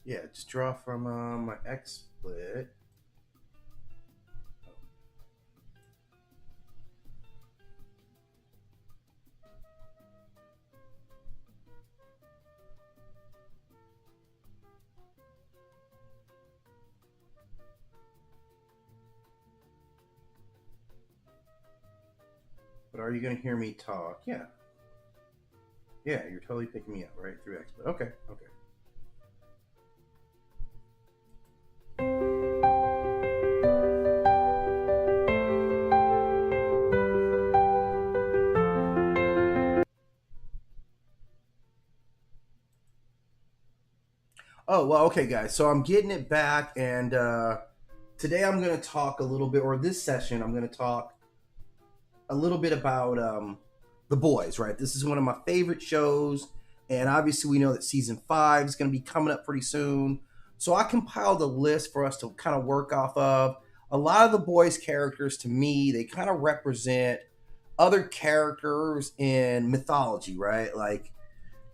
Yeah, just draw from my XSplit. But are you going to hear me talk? Yeah. Yeah, you're totally picking me up, right? Through XSplit. Okay, okay. Oh, well, okay, guys. So I'm getting it back, and today I'm going to talk a little bit, or this session, I'm going to talk a little bit about The Boys, right? This is one of my favorite shows, and obviously we know that season 5 is going to be coming up pretty soon. So I compiled a list for us to kind of work off of. A lot of The Boys characters, to me, they kind of represent other characters in mythology, right? Like,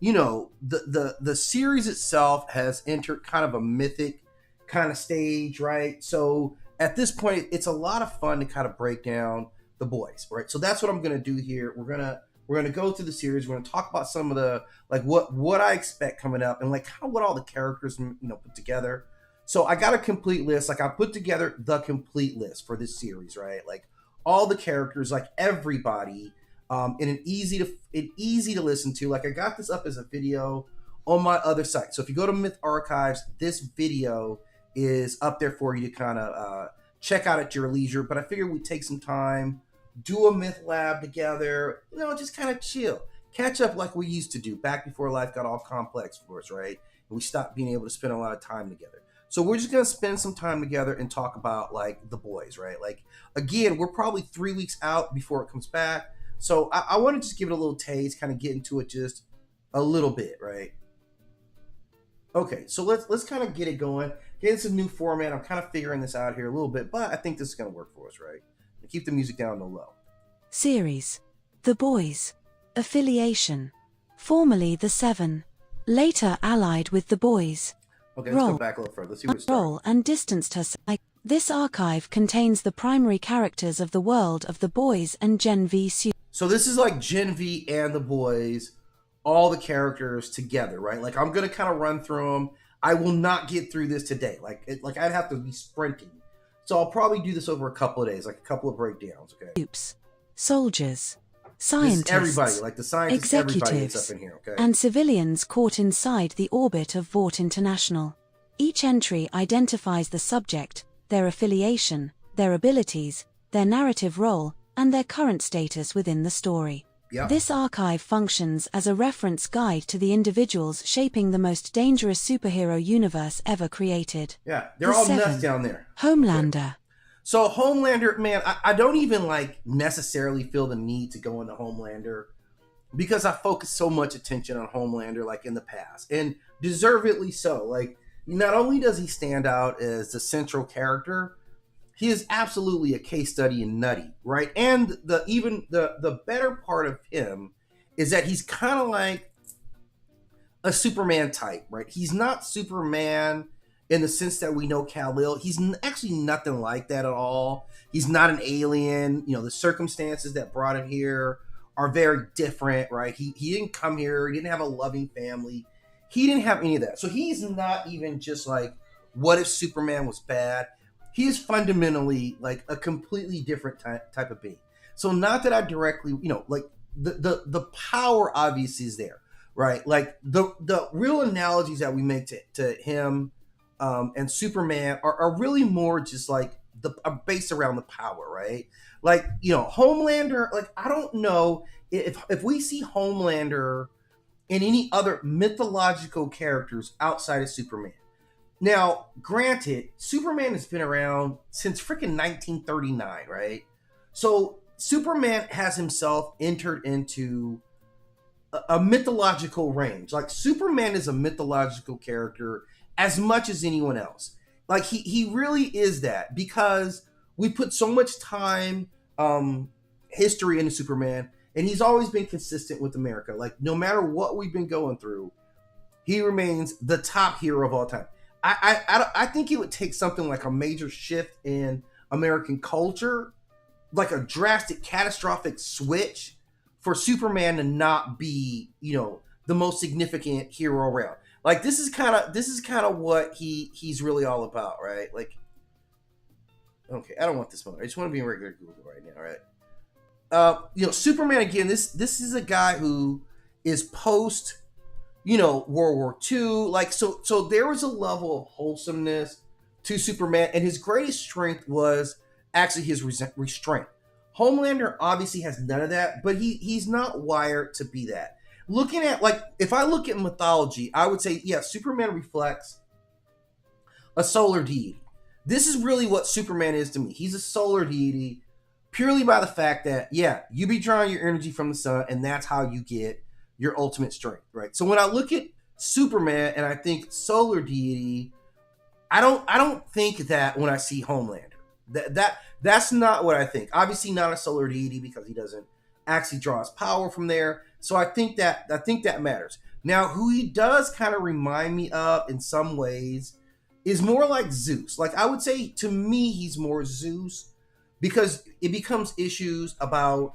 the series itself has entered kind of a mythic kind of stage, right? So at this point, it's a lot of fun to kind of break down The Boys, right? So that's what I'm going to do here. We're gonna go through the series. We're gonna talk about some of the, like, what I expect coming up, and like how what all the characters put together. So I got a complete list. Like, I put together the complete list for this series, right? Like all the characters, like everybody, in an easy to listen to. Like, I got this up as a video on my other site. So if you go to Myth Archives, this video is up there for you to kind of check out at your leisure. But I figured we'd take some time, do a MythLab together, just kind of chill, catch up like we used to do back before life got all complex for us, right? And we stopped being able to spend a lot of time together. So we're just gonna spend some time together and talk about like The Boys, right? Like, again, we're probably 3 weeks out before it comes back. So I want to just give it a little taste, kind of get into it just a little bit, right? Okay, so let's kind of get it going. Get into a new format. I'm kind of figuring this out here a little bit, but I think this is gonna work for us, right? Keep the music down to low. Series. The Boys. Affiliation. Formerly The Seven. Later allied with The Boys. Okay, let's go back a little further. Let's see where it starts. Role and distanced herself. This archive contains the primary characters of the world of The Boys and Gen V supes. So this is like Gen V and The Boys, all the characters together, right? Like, I'm gonna kind of run through them. I will not get through this today. Like I'd have to be sprinting. So I'll probably do this over a couple of days, like a couple of breakdowns, okay? Supes, soldiers, scientists, everybody, like the scientists, everybody is up in here, okay? and civilians caught inside the orbit of Vought International. Each entry identifies the subject, their affiliation, their abilities, their narrative role, and their current status within the story. Yeah. This archive functions as a reference guide to the individuals shaping the most dangerous superhero universe ever created. Yeah, they're all nuts down there. Homelander. Okay. So Homelander, man, I don't even like necessarily feel the need to go into Homelander because I focus so much attention on Homelander like in the past, and deservedly so. Like, not only does he stand out as the central character, he is absolutely a case study in nutty, right? And the better part of him is that he's kind of like a Superman type, right? He's not Superman in the sense that we know Kal-El. He's actually nothing like that at all. He's not an alien. The circumstances that brought him here are very different, right? He didn't come here. He didn't have a loving family. He didn't have any of that. So he's not even just like, what if Superman was bad? He is fundamentally like a completely different type of being. So not that I directly, like the power obviously is there, right? Like the real analogies that we make to him and Superman are really more just like are based around the power, right? Like, Homelander, like, I don't know if we see Homelander in any other mythological characters outside of Superman. Now, granted, Superman has been around since freaking 1939, right? So Superman has himself entered into a mythological range. Like, Superman is a mythological character as much as anyone else. Like, he really is that, because we put so much time, history into Superman, and he's always been consistent with America. Like, no matter what we've been going through, he remains the top hero of all time. I think it would take something like a major shift in American culture, like a drastic, catastrophic switch, for Superman to not be, the most significant hero around. Like this is kind of what he's really all about, right? Like, okay, I don't want this one. I just want to be in regular Google right now, right? Superman again. This is a guy who is post, World War II. Like, so there was a level of wholesomeness to Superman, and his greatest strength was actually his restraint. Homelander obviously has none of that, but he's not wired to be that. Looking at, like, if I look at mythology, I would say, yeah, Superman reflects a solar deity. This is really what Superman is to me. He's a solar deity purely by the fact that, yeah, you be drawing your energy from the sun, and that's how you get your ultimate strength, right? So when I look at Superman and I think solar deity, I don't think that when I see Homelander. That's not what I think. Obviously not a solar deity, because he doesn't actually draw his power from there. So I think that matters. Now, who he does kind of remind me of in some ways is more like Zeus. Like, I would say to me he's more Zeus, because it becomes issues about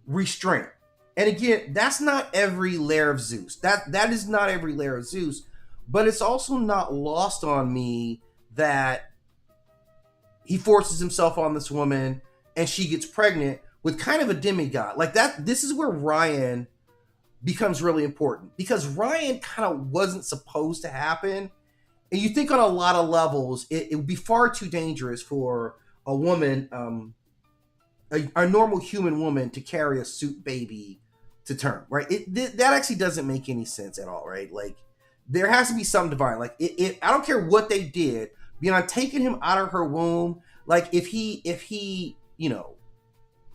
restraint. And again, that's not every layer of Zeus. That is not every layer of Zeus, but it's also not lost on me that he forces himself on this woman and she gets pregnant with kind of a demigod. Like that, this is where Ryan becomes really important, because Ryan kind of wasn't supposed to happen. And you think on a lot of levels, it would be far too dangerous for a woman, a normal human woman, to carry a suit baby to term, right? That actually doesn't make any sense at all, right? Like, there has to be something divine. Like, I don't care what they did beyond taking him out of her womb. Like, if he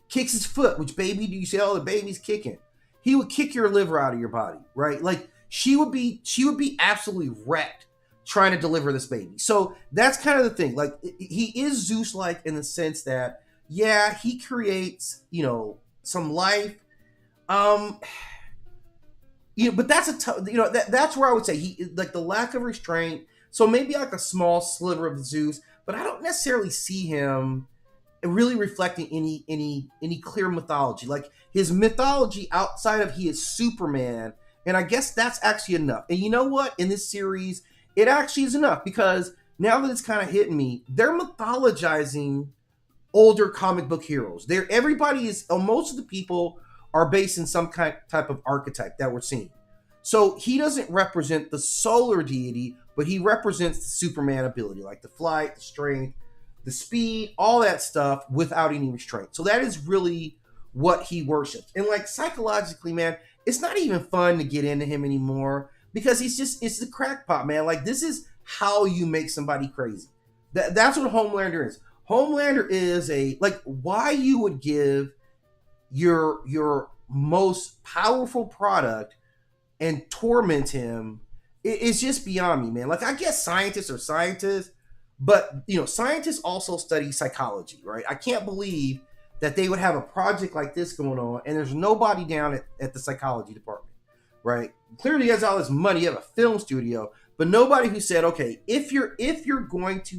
kicks his foot, which baby do you say, oh, the baby's kicking? He would kick your liver out of your body, right? Like, she would be absolutely wrecked trying to deliver this baby. So that's kind of the thing. Like, he is Zeus-like in the sense that, yeah, he creates, some life. But that's a tough, that's where I would say he, like, the lack of restraint. So maybe like a small sliver of Zeus, but I don't necessarily see him really reflecting any clear mythology. Like, his mythology outside of he is Superman, and I guess that's actually enough. And you know what? In this series, it actually is enough, because now that it's kind of hitting me, they're mythologizing older comic book heroes. Everybody is, most of the people are based in some type of archetype that we're seeing. So he doesn't represent the solar deity, but he represents the Superman ability, like the flight, the strength, the speed, all that stuff without any restraint. So that is really what he worships. And like, psychologically, man, it's not even fun to get into him anymore, because it's the crackpot, man. Like, this is how you make somebody crazy. That's what Homelander is. Homelander is why you would give your most powerful product and torment him, it's just beyond me, man. Like, I guess scientists are scientists, but scientists also study psychology, right? I can't believe that they would have a project like this going on and there's nobody down at the psychology department, right? Clearly, he has all this money, you have a film studio, but nobody who said, okay, if you're going to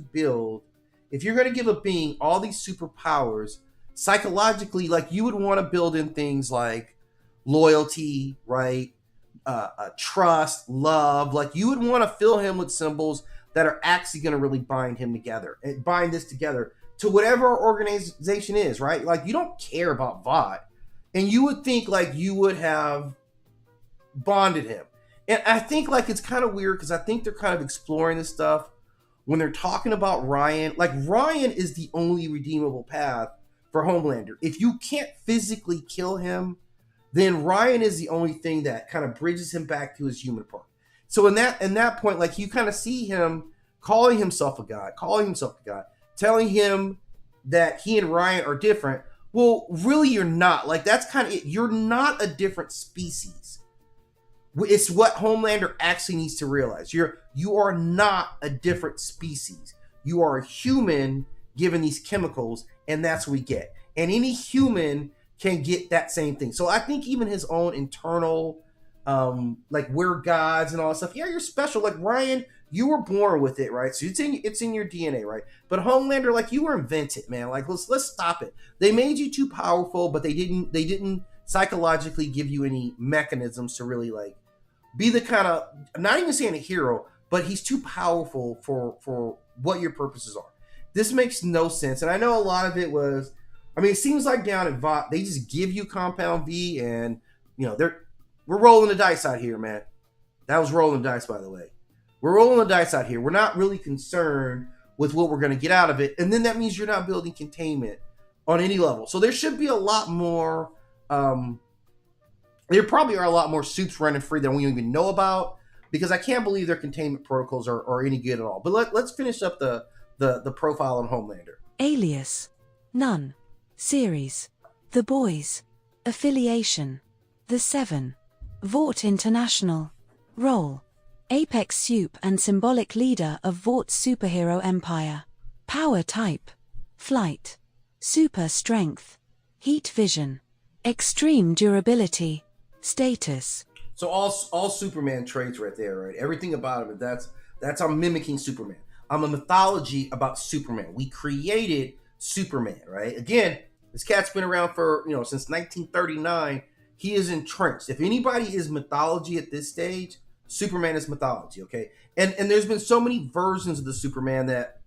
give a being all these superpowers, psychologically, like, you would want to build in things like loyalty, right? Trust, love. Like, you would want to fill him with symbols that are actually going to really bind him together and bind this together to whatever our organization is, right? Like, you don't care about Vought, and you would think like you would have bonded him. And I think, like, it's kind of weird, because I think they're kind of exploring this stuff when they're talking about Ryan. Like, Ryan is the only redeemable path for Homelander. If you can't physically kill him, then Ryan is the only thing that kind of bridges him back to his human part. So in that point, like, you kind of see him calling himself a god, telling him that he and Ryan are different. Well, really, you're not. Like, that's kind of it. You're not a different species. It's what Homelander actually needs to realize. You are not a different species. You are a human given these chemicals, and that's what we get. And any human can get that same thing. So I think even his own internal like we're gods and all that stuff. Yeah, you're special. Like Ryan, you were born with it, right? So it's in your DNA, right? But Homelander, like you were invented, man. Like let's stop it. They made you too powerful, but they didn't psychologically give you any mechanisms to really like be the kind of, I'm not even saying a hero, but he's too powerful for what your purposes are. This makes no sense, and I know a lot of it was. I mean, it seems like down at Vought, they just give you Compound V, and we're rolling the dice out here, man. That was rolling the dice, by the way. We're rolling the dice out here. We're not really concerned with what we're going to get out of it, and then that means you're not building containment on any level. So there should be a lot more. There probably are a lot more supes running free than we even know about, because I can't believe their containment protocols are any good at all. But let's finish up the profile on Homelander. Alias. None. Series. The Boys. Affiliation. The Seven. Vought International. Role. Apex supe and symbolic leader of Vaught's superhero empire. Power type. Flight. Super strength. Heat vision. Extreme durability. Status. So all Superman traits right there, right? Everything about him, that's I'm mimicking Superman. I'm a mythology about Superman. We created Superman, right? Again, this cat's been around for, since 1939. He is entrenched. If anybody is mythology at this stage, Superman is mythology, okay? And there's been so many versions of the Superman that,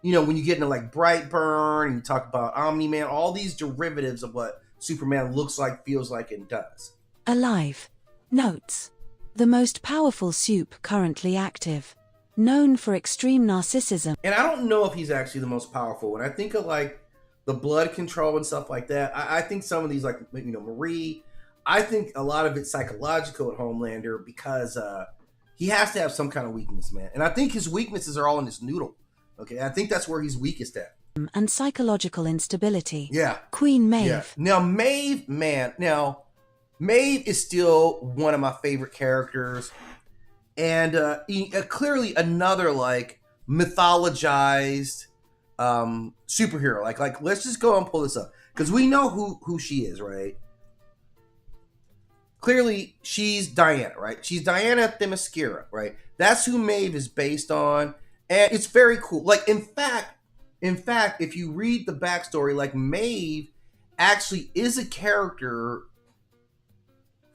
when you get into like Brightburn and you talk about Omni-Man, all these derivatives of what Superman looks like, feels like, and does. Alive. Notes. The most powerful supe currently active. Known for extreme narcissism. And I don't know if he's actually the most powerful. When I think of like the blood control and stuff like that, I think some of these, like, Marie, I think a lot of it's psychological at Homelander, because he has to have some kind of weakness, man. And I think his weaknesses are all in his noodle. Okay, I think that's where he's weakest at. And psychological instability. Yeah. Queen Maeve. Yeah. Now, Maeve, man. Now, Maeve is still one of my favorite characters. And clearly another, like, mythologized superhero. Like let's just go and pull this up, because we know who she is, right? Clearly, she's Diana, right? She's Diana Themyscira, right? That's who Maeve is based on, and it's very cool. Like, in fact, if you read the backstory, like, Maeve actually is a character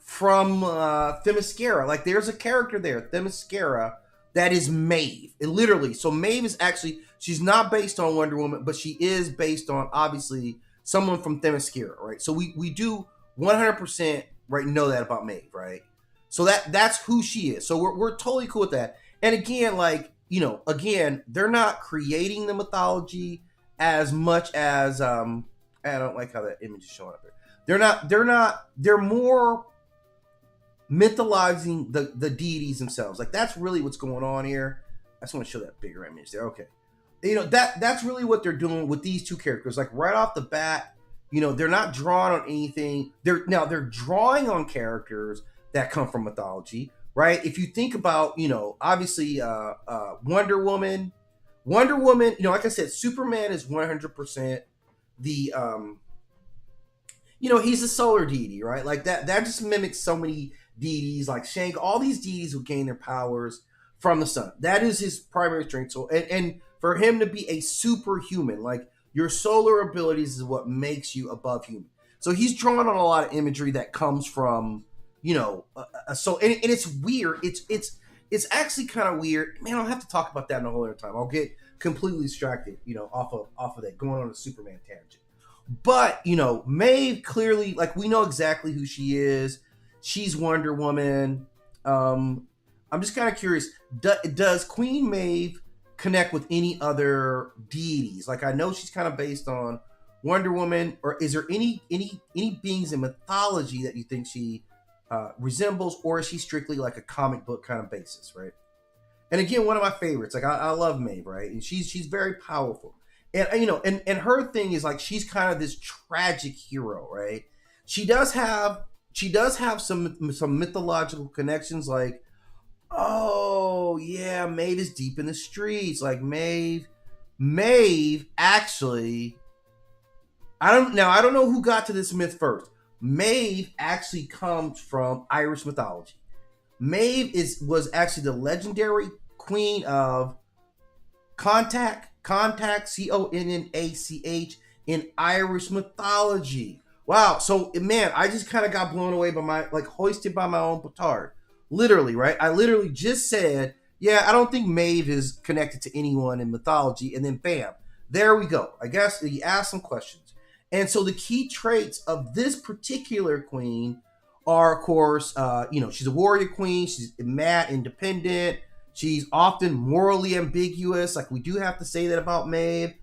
from Themyscira. Like, there's a character there, Themyscira, that is Maeve. It literally. So Maeve is actually, she's not based on Wonder Woman, but she is based on, obviously, someone from Themyscira, right? So we do 100%, right, know that about Maeve, right? So that's who she is. So we're totally cool with that. And again, like, again, they're not creating the mythology as much as I don't like how that image is showing up there. They're more mythologizing the deities themselves. Like, that's really what's going on here. I just want to show that bigger image there. Okay. That's really what they're doing with these two characters. Like, right off the bat, they're not drawing on anything. They're drawing on characters that come from mythology, right? If you think about, obviously, Wonder Woman, like I said, Superman is 100% the, he's a solar deity, right? Like that just mimics so many deities, like Shank. All these deities who gain their powers from the sun. That is his primary strength. So, and for him to be a superhuman, like, your solar abilities is what makes you above human. So he's drawn on a lot of imagery that comes from, and it's weird. It's actually kind of weird, man. I'll have to talk about that in a whole other time. I'll get completely distracted, off of that, going on a Superman tangent. But Maeve, clearly, like, we know exactly who she is. She's Wonder Woman. I'm just kind of curious. Does Queen Maeve connect with any other deities? Like, I know she's kind of based on Wonder Woman, or is there any beings in mythology that you think she resembles, or is she strictly like a comic book kind of basis, right? And again, one of my favorites. Like, I love Maeve, right? And she's very powerful, and and her thing is, like, she's kind of this tragic hero, right? She does have some mythological connections, like, oh yeah, Maeve is deep in the streets. Like, Maeve actually, I don't know who got to this myth first. Maeve actually comes from Irish mythology. Maeve was actually the legendary queen of contact, Connach, in Irish mythology. Wow. So man, I just kind of got blown away by hoisted by my own petard. Literally, right? I literally just said, yeah, I don't think Maeve is connected to anyone in mythology, and then bam, there we go. I guess you ask some questions. And so the key traits of this particular queen are, of course, she's a warrior queen. She's mad, independent. She's often morally ambiguous. Like, we do have to say that about Maeve.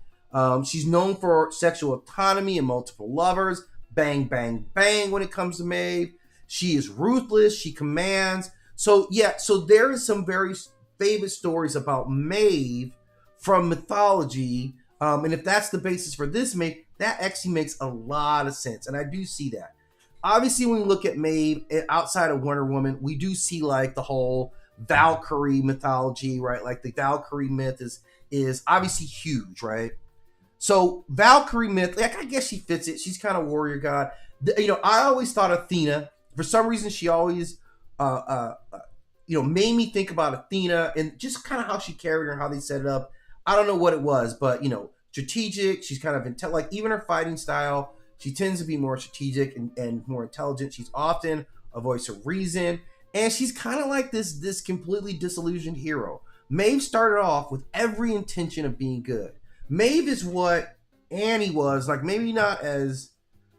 She's known for sexual autonomy and multiple lovers. Bang, bang, bang when it comes to Maeve. She is ruthless. She commands. So, yeah, so there is some very famous stories about Maeve from mythology. And if that's the basis for this Maeve, that actually makes a lot of sense. And I do see that. Obviously, when we look at Maeve outside of Wonder Woman, we do see like the whole Valkyrie mythology, right? Like the Valkyrie myth is obviously huge, right? So Valkyrie myth, like, I guess she fits it. She's kind of warrior god. I always thought Athena, for some reason, she always, made me think about Athena and just kind of how she carried her and how they set it up. I don't know what it was, but strategic. She's kind of like even her fighting style. She tends to be more strategic and more intelligent. She's often a voice of reason. And she's kind of like this completely disillusioned hero. Maeve started off with every intention of being good. Maeve is what Annie was, like maybe not as,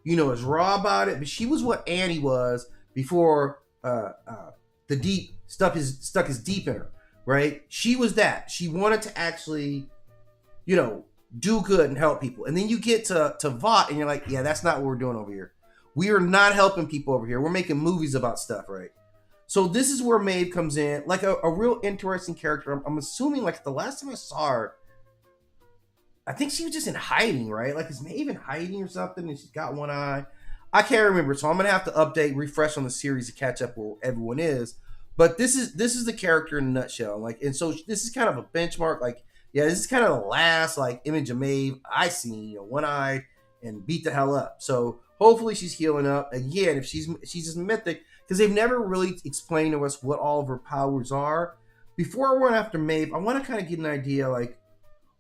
as raw about it, but she was what Annie was before the deep stuck his deep in her, right? She was that. She wanted to actually, do good and help people. And then you get to Vought and you're like, yeah, that's not what we're doing over here. We are not helping people over here. We're making movies about stuff, right? So this is where Maeve comes in, like a real interesting character. I'm assuming like the last time I saw her, I think she was just in hiding, right? Like, is Maeve in hiding or something? And she's got one eye. I can't remember. So I'm going to have to update, refresh on the series to catch up where everyone is. But this is the character in a nutshell. Like, and so this is kind of a benchmark. Like, yeah, this is kind of the last like image of Maeve I seen, one eye and beat the hell up. So hopefully she's healing up. Again, if she's just mythic, because they've never really explained to us what all of her powers are. Before I run after Maeve, I want to kind of get an idea, like,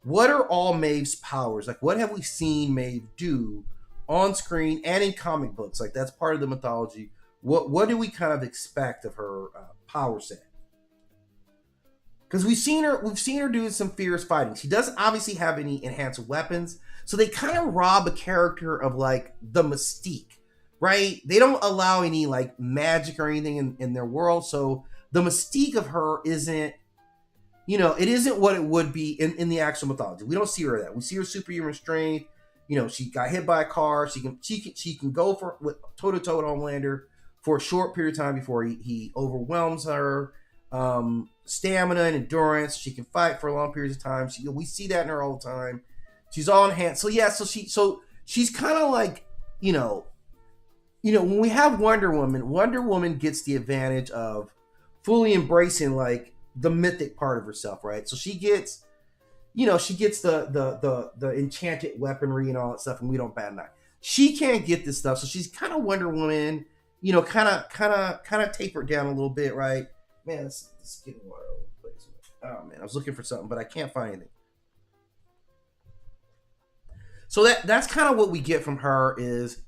what are all Maeve's powers? Like, what have we seen Maeve do on screen and in comic books? Like, that's part of the mythology. What do we kind of expect of her power set? Because we've seen her doing some fierce fighting. She doesn't obviously have any enhanced weapons, so they kind of rob a character of like the mystique, right? They don't allow any like magic or anything in their world, so the mystique of her isn't, it isn't what it would be in the actual mythology. We don't see her that. We see her superhuman strength. She got hit by a car. She can go with toe to toe with Homelander for a short period of time before he overwhelms her. Stamina and endurance. She can fight for long periods of time. We see that in her all the time. She's all in hand. So yeah, so she's kind of like, when we have Wonder Woman gets the advantage of fully embracing like the mythic part of herself, right? So she gets, the enchanted weaponry and all that stuff, and we don't bat an eye. She can't get this stuff, so she's kind of Wonder Woman, kind of tapered down a little bit, right? Man, this is getting wild all over the place. Oh man, I was looking for something, but I can't find anything. So that's kind of what we get from her is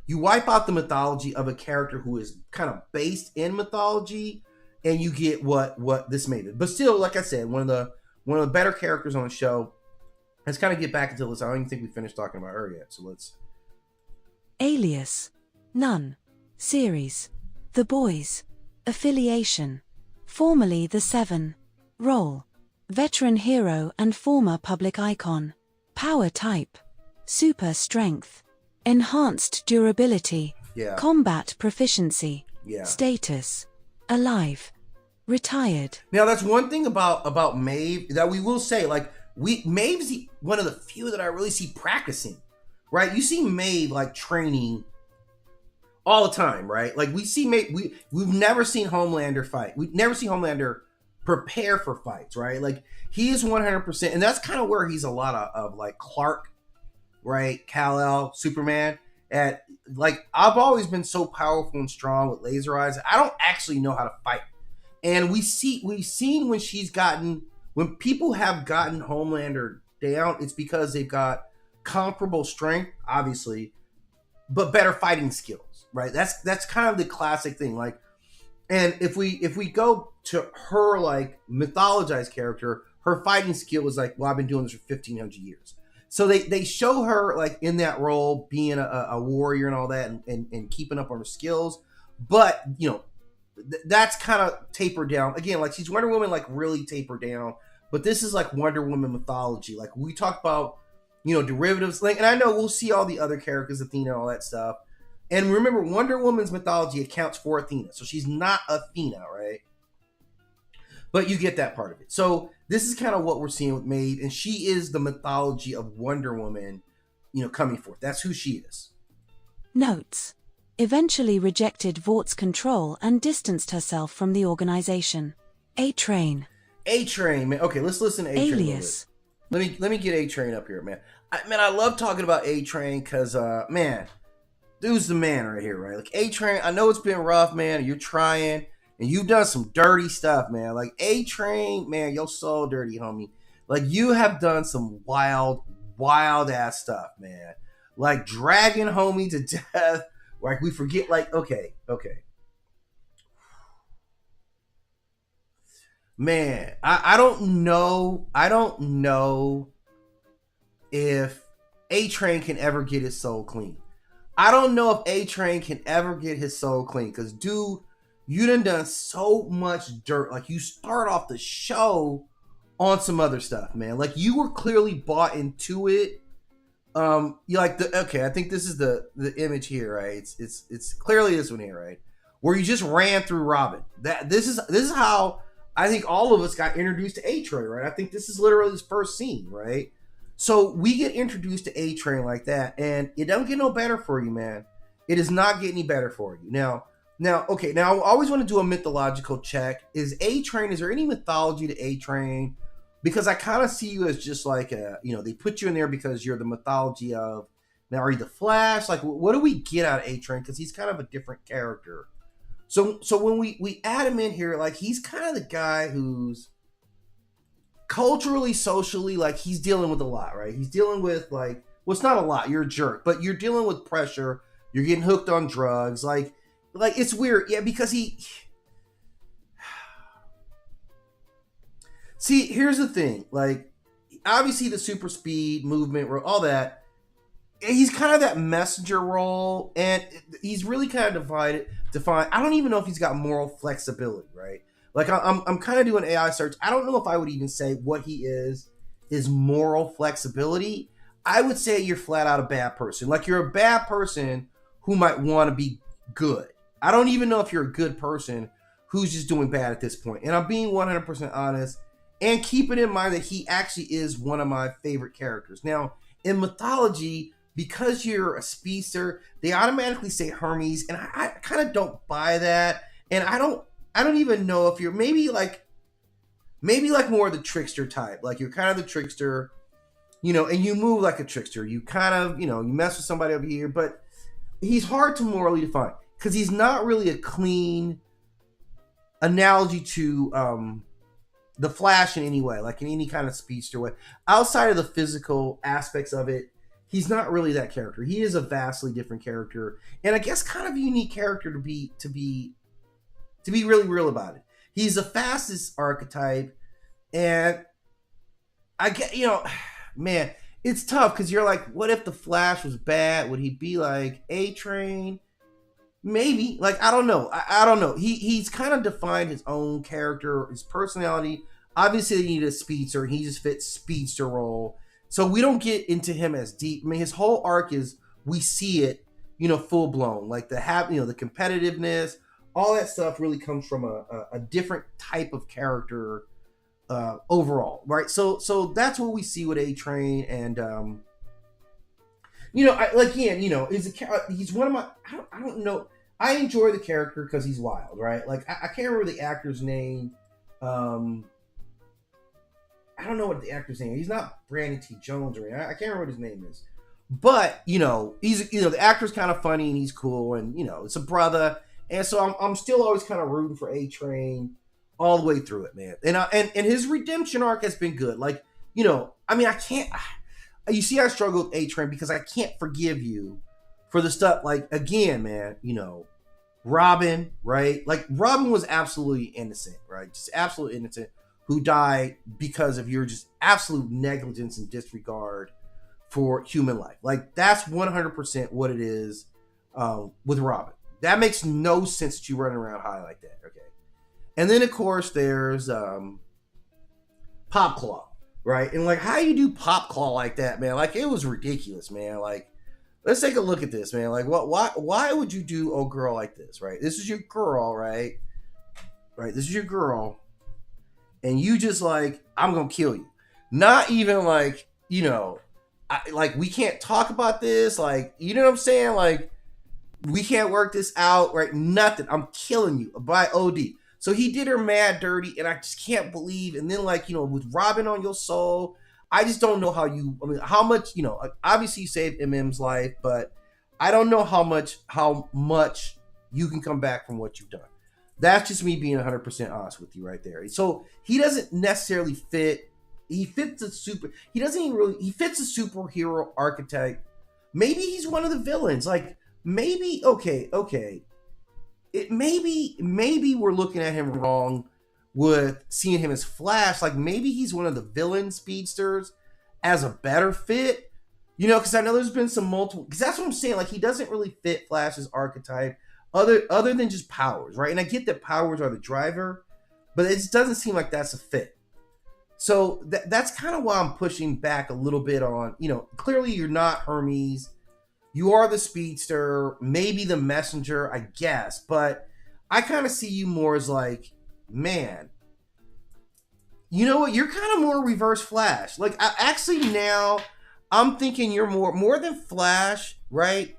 you wipe out the mythology of a character who is kind of based in mythology, and you get what this made it. But still, like I said, one of the better characters on the show. Let's kind of get back into this. I don't even think we finished talking about her yet. So let's. Alias. None. Series. The Boys. Affiliation. Formerly The Seven. Role. Veteran hero and former public icon. Power type. Super strength. Enhanced durability. Yeah. Combat proficiency. Yeah. Status. Alive. Retired. Now that's one thing about Maeve that we will say, like, Maeve's one of the few that I really see practicing, right? You see Maeve like training all the time, right? Like we see Maeve, we've never seen Homelander fight. We've never seen Homelander prepare for fights, right? Like he is 100%, and that's kind of where he's a lot of like Clark, right? Kal-El, Superman. at like I've always been so powerful and strong with laser eyes. I don't actually know how to fight. And we've seen when people have gotten Homelander down, it's because they've got comparable strength, obviously, but better fighting skills, right? That's kind of the classic thing. Like, and if we go to her like mythologized character, her fighting skill is like, well, I've been doing this for 1,500 years. So they show her like in that role being a warrior and all that, and keeping up on her skills, but that's kind of tapered down again. Like she's Wonder Woman, like really tapered down, but this is like Wonder Woman mythology. Like we talk about, derivatives, like, and I know we'll see all the other characters, Athena, all that stuff. And remember, Wonder Woman's mythology accounts for Athena, so she's not Athena, right? But you get that part of it. So this is kind of what we're seeing with Maeve, and she is the mythology of Wonder Woman, coming forth. That's who she is. Notes. Eventually rejected Vaught's control and distanced herself from the organization. A-Train. A-Train, man. Okay, let's listen to A-Train. Alias. Let me get A-Train up here, man. I love talking about A-Train because, man, dude's the man right here, right? Like A-Train, I know it's been rough, man. You're trying, and you've done some dirty stuff, man. Like A-Train, man, you're so dirty, homie. Like you have done some wild, wild ass stuff, man. Like dragging homie to death. Like we forget, like, okay. Man, I don't know if A-Train can ever get his soul clean. I don't know if A-Train can ever get his soul clean. Because, dude, you done so much dirt. Like, you start off the show on some other stuff, man. Like, you were clearly bought into it. You like I think this is the image here, right? It's clearly this one here, right? Where you just ran through Robin. This is how I think all of us got introduced to A-Train, right? I think this is literally his first scene, right? So we get introduced to A-Train like that, and it doesn't get no better for you, man. It does not get any better for you. Now, I always want to do a mythological check. Is there any mythology to A-Train? Because I kind of see you as just like they put you in there because you're the mythology of, now are you the Flash? Like, what do we get out of A-Train? Because he's kind of a different character. So when we add him in here, like he's kind of the guy who's culturally, socially, like he's dealing with a lot, right? He's dealing with like, well, it's not a lot. You're a jerk, but you're dealing with pressure. You're getting hooked on drugs. Like it's weird. Yeah, because see, here's the thing. Like, obviously the super speed, movement, all that, he's kind of that messenger role, and he's really kind of defined. I don't even know if he's got moral flexibility, right? Like, I'm kind of doing AI search. I don't know if I would even say what he is moral flexibility. I would say you're flat out a bad person. Like, you're a bad person who might want to be good. I don't even know if you're a good person who's just doing bad at this point. And I'm being 100% honest, and keeping in mind that he actually is one of my favorite characters. Now, in mythology, because you're a speedster, they automatically say Hermes, and I kind of don't buy that. And I don't even know if you're maybe like more of the trickster type. Like you're kind of the trickster, and you move like a trickster. You kind of, you mess with somebody over here, but he's hard to morally define because he's not really a clean analogy to the Flash in any way, like in any kind of speedster way. Outside of the physical aspects of it, he's not really that character. He is a vastly different character, and I guess kind of a unique character to be really real about it. He's the fastest archetype, and I get, man, it's tough because you're like, what if the Flash was bad? Would he be like A-Train? Maybe. Like, I don't know. I don't know. He's kind of defined his own character, his personality. Obviously, they need a speedster. He just fits speedster role. So we don't get into him as deep. I mean, his whole arc is, we see it, full blown. Like the competitiveness, all that stuff really comes from a different type of character overall, right? So that's what we see with A-Train, and he's one of my. I don't know. I enjoy the character because he's wild, right? Like I can't remember the actor's name. I don't know what the actor's name is. He's not Brandon T. Jones or anything. I can't remember what his name is. But he's the actor's kind of funny and he's cool, and it's a brother, and so I'm still always kind of rooting for A Train all the way through it, man. And his redemption arc has been good. Like I mean, I can't. You see, I struggle with A Train because I can't forgive you for the stuff. Like again, man, Robin, right? Like Robin was absolutely innocent, right? Just absolutely innocent, who died because of your just absolute negligence and disregard for human life. Like that's 100% what it is with Robin. That makes no sense that you running around high like that. Okay. And then of course there's Popclaw, right? And like how you do Popclaw like that, man? Like it was ridiculous, man. Like let's take a look at this, man. Like why would you do old girl like this, right? This is your girl, right? Right, this is your girl. And you just like, I'm gonna kill you. Not even like, like we can't talk about this, like you know what I'm saying, like we can't work this out, right? Nothing. I'm killing you by OD. So he did her mad dirty, and I just can't believe. And then like with Robin on your soul, I just don't know how much obviously you saved MM's life, but I don't know how much you can come back from what you've done. That's just me being 100% honest with you right there. So he doesn't necessarily fit. He fits he doesn't even really, he fits a superhero archetype. Maybe he's one of the villains. Like maybe, okay. Maybe we're looking at him wrong with seeing him as Flash. Like maybe he's one of the villain speedsters as a better fit, because I know there's been some multiple, because that's what I'm saying. Like he doesn't really fit Flash's archetype other than just powers, right? And I get that powers are the driver, but it just doesn't seem like that's a fit. So that's kind of why I'm pushing back a little bit on, clearly you're not Hermes. You are the speedster, maybe the messenger, I guess. But I kind of see you more as like, man, you know what? You're kind of more Reverse Flash. Like, now I'm thinking you're more than Flash, right?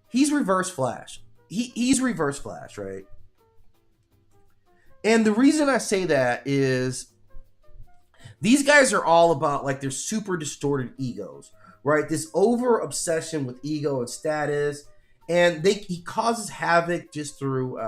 He's Reverse Flash. He's Reverse Flash, right? And the reason I say that is these guys are all about like their super distorted egos, right? This over obsession with ego and status, and he causes havoc just through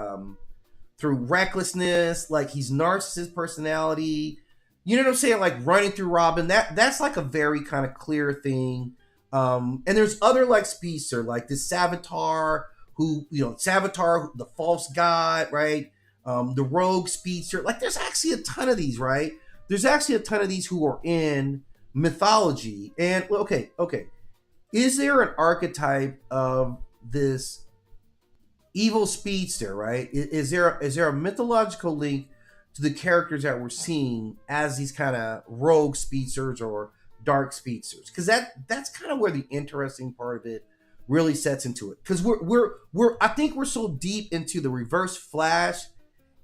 recklessness. Like he's narcissist personality. You know what I'm saying? Like running through Robin. That's like a very kind of clear thing. And there's other like speedster, like this Savitar, who Savitar, the false god, right? The rogue speedster. Like there's actually a ton of these, right? There's actually a ton of these who are in mythology. And okay. Is there an archetype of this evil speedster, right? Is there a mythological link to the characters that we're seeing as these kind of rogue speedsters or dark speedsters? Because that's kind of where the interesting part of it really sets into it. Because I think we're so deep into the Reverse Flash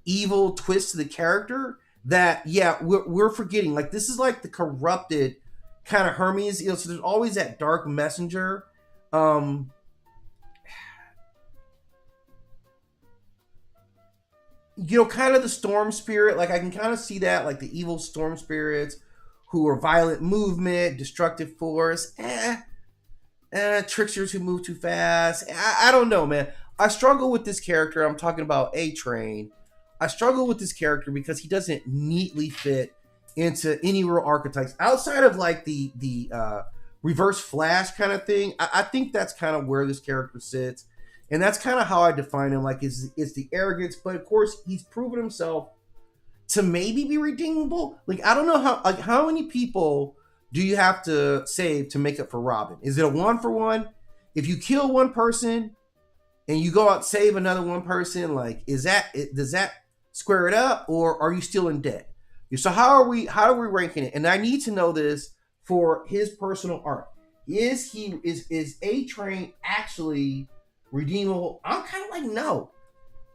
evil twist to the character that we're forgetting, like this is like the corrupted kind of Hermes, so there's always that dark messenger, kind of the storm spirit. Like I can kind of see that, like the evil storm spirits who are violent movement, destructive force, tricksters who move too fast. I don't know, man. I struggle with this character. I'm talking about A Train. I struggle with this character because he doesn't neatly fit into any real archetypes outside of like the Reverse Flash kind of thing. I think that's kind of where this character sits, and that's kind of how I define him. Like is the arrogance, but of course he's proven himself to maybe be redeemable. Like I don't know how many people do you have to save to make up for Robin? Is it a 1-for-1? If you kill one person and you go out save another one person, like does that square it up, or are you still in debt? So how are we ranking it? And I need to know this for his personal arc. Is A Train actually redeemable? I'm kind of like no.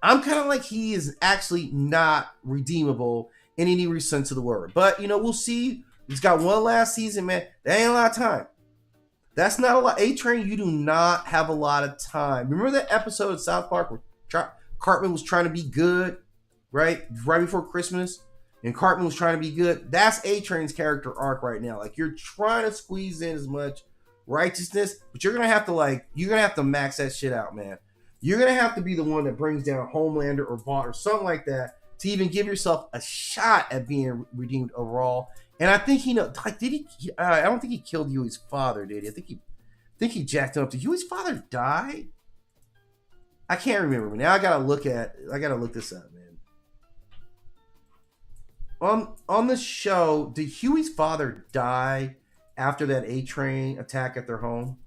I'm kind of like he is actually not redeemable in any sense of the word. But we'll see. He's got one last season, man. That ain't a lot of time. That's not a lot. A Train, you do not have a lot of time. Remember that episode of South Park where Cartman was trying to be good, right before Christmas, and Cartman was trying to be good? That's A Train's character arc right now. Like you're trying to squeeze in as much righteousness, but you're gonna have to max that shit out, man. You're gonna have to be the one that brings down Homelander or Vought or something like that to even give yourself a shot at being redeemed overall. And I think I don't think he killed Huey's father, did he? I think he jacked him up. Did Huey's father die? I can't remember. Now I gotta look this up, man. On the show, did Huey's father die after that A-Train attack at their home?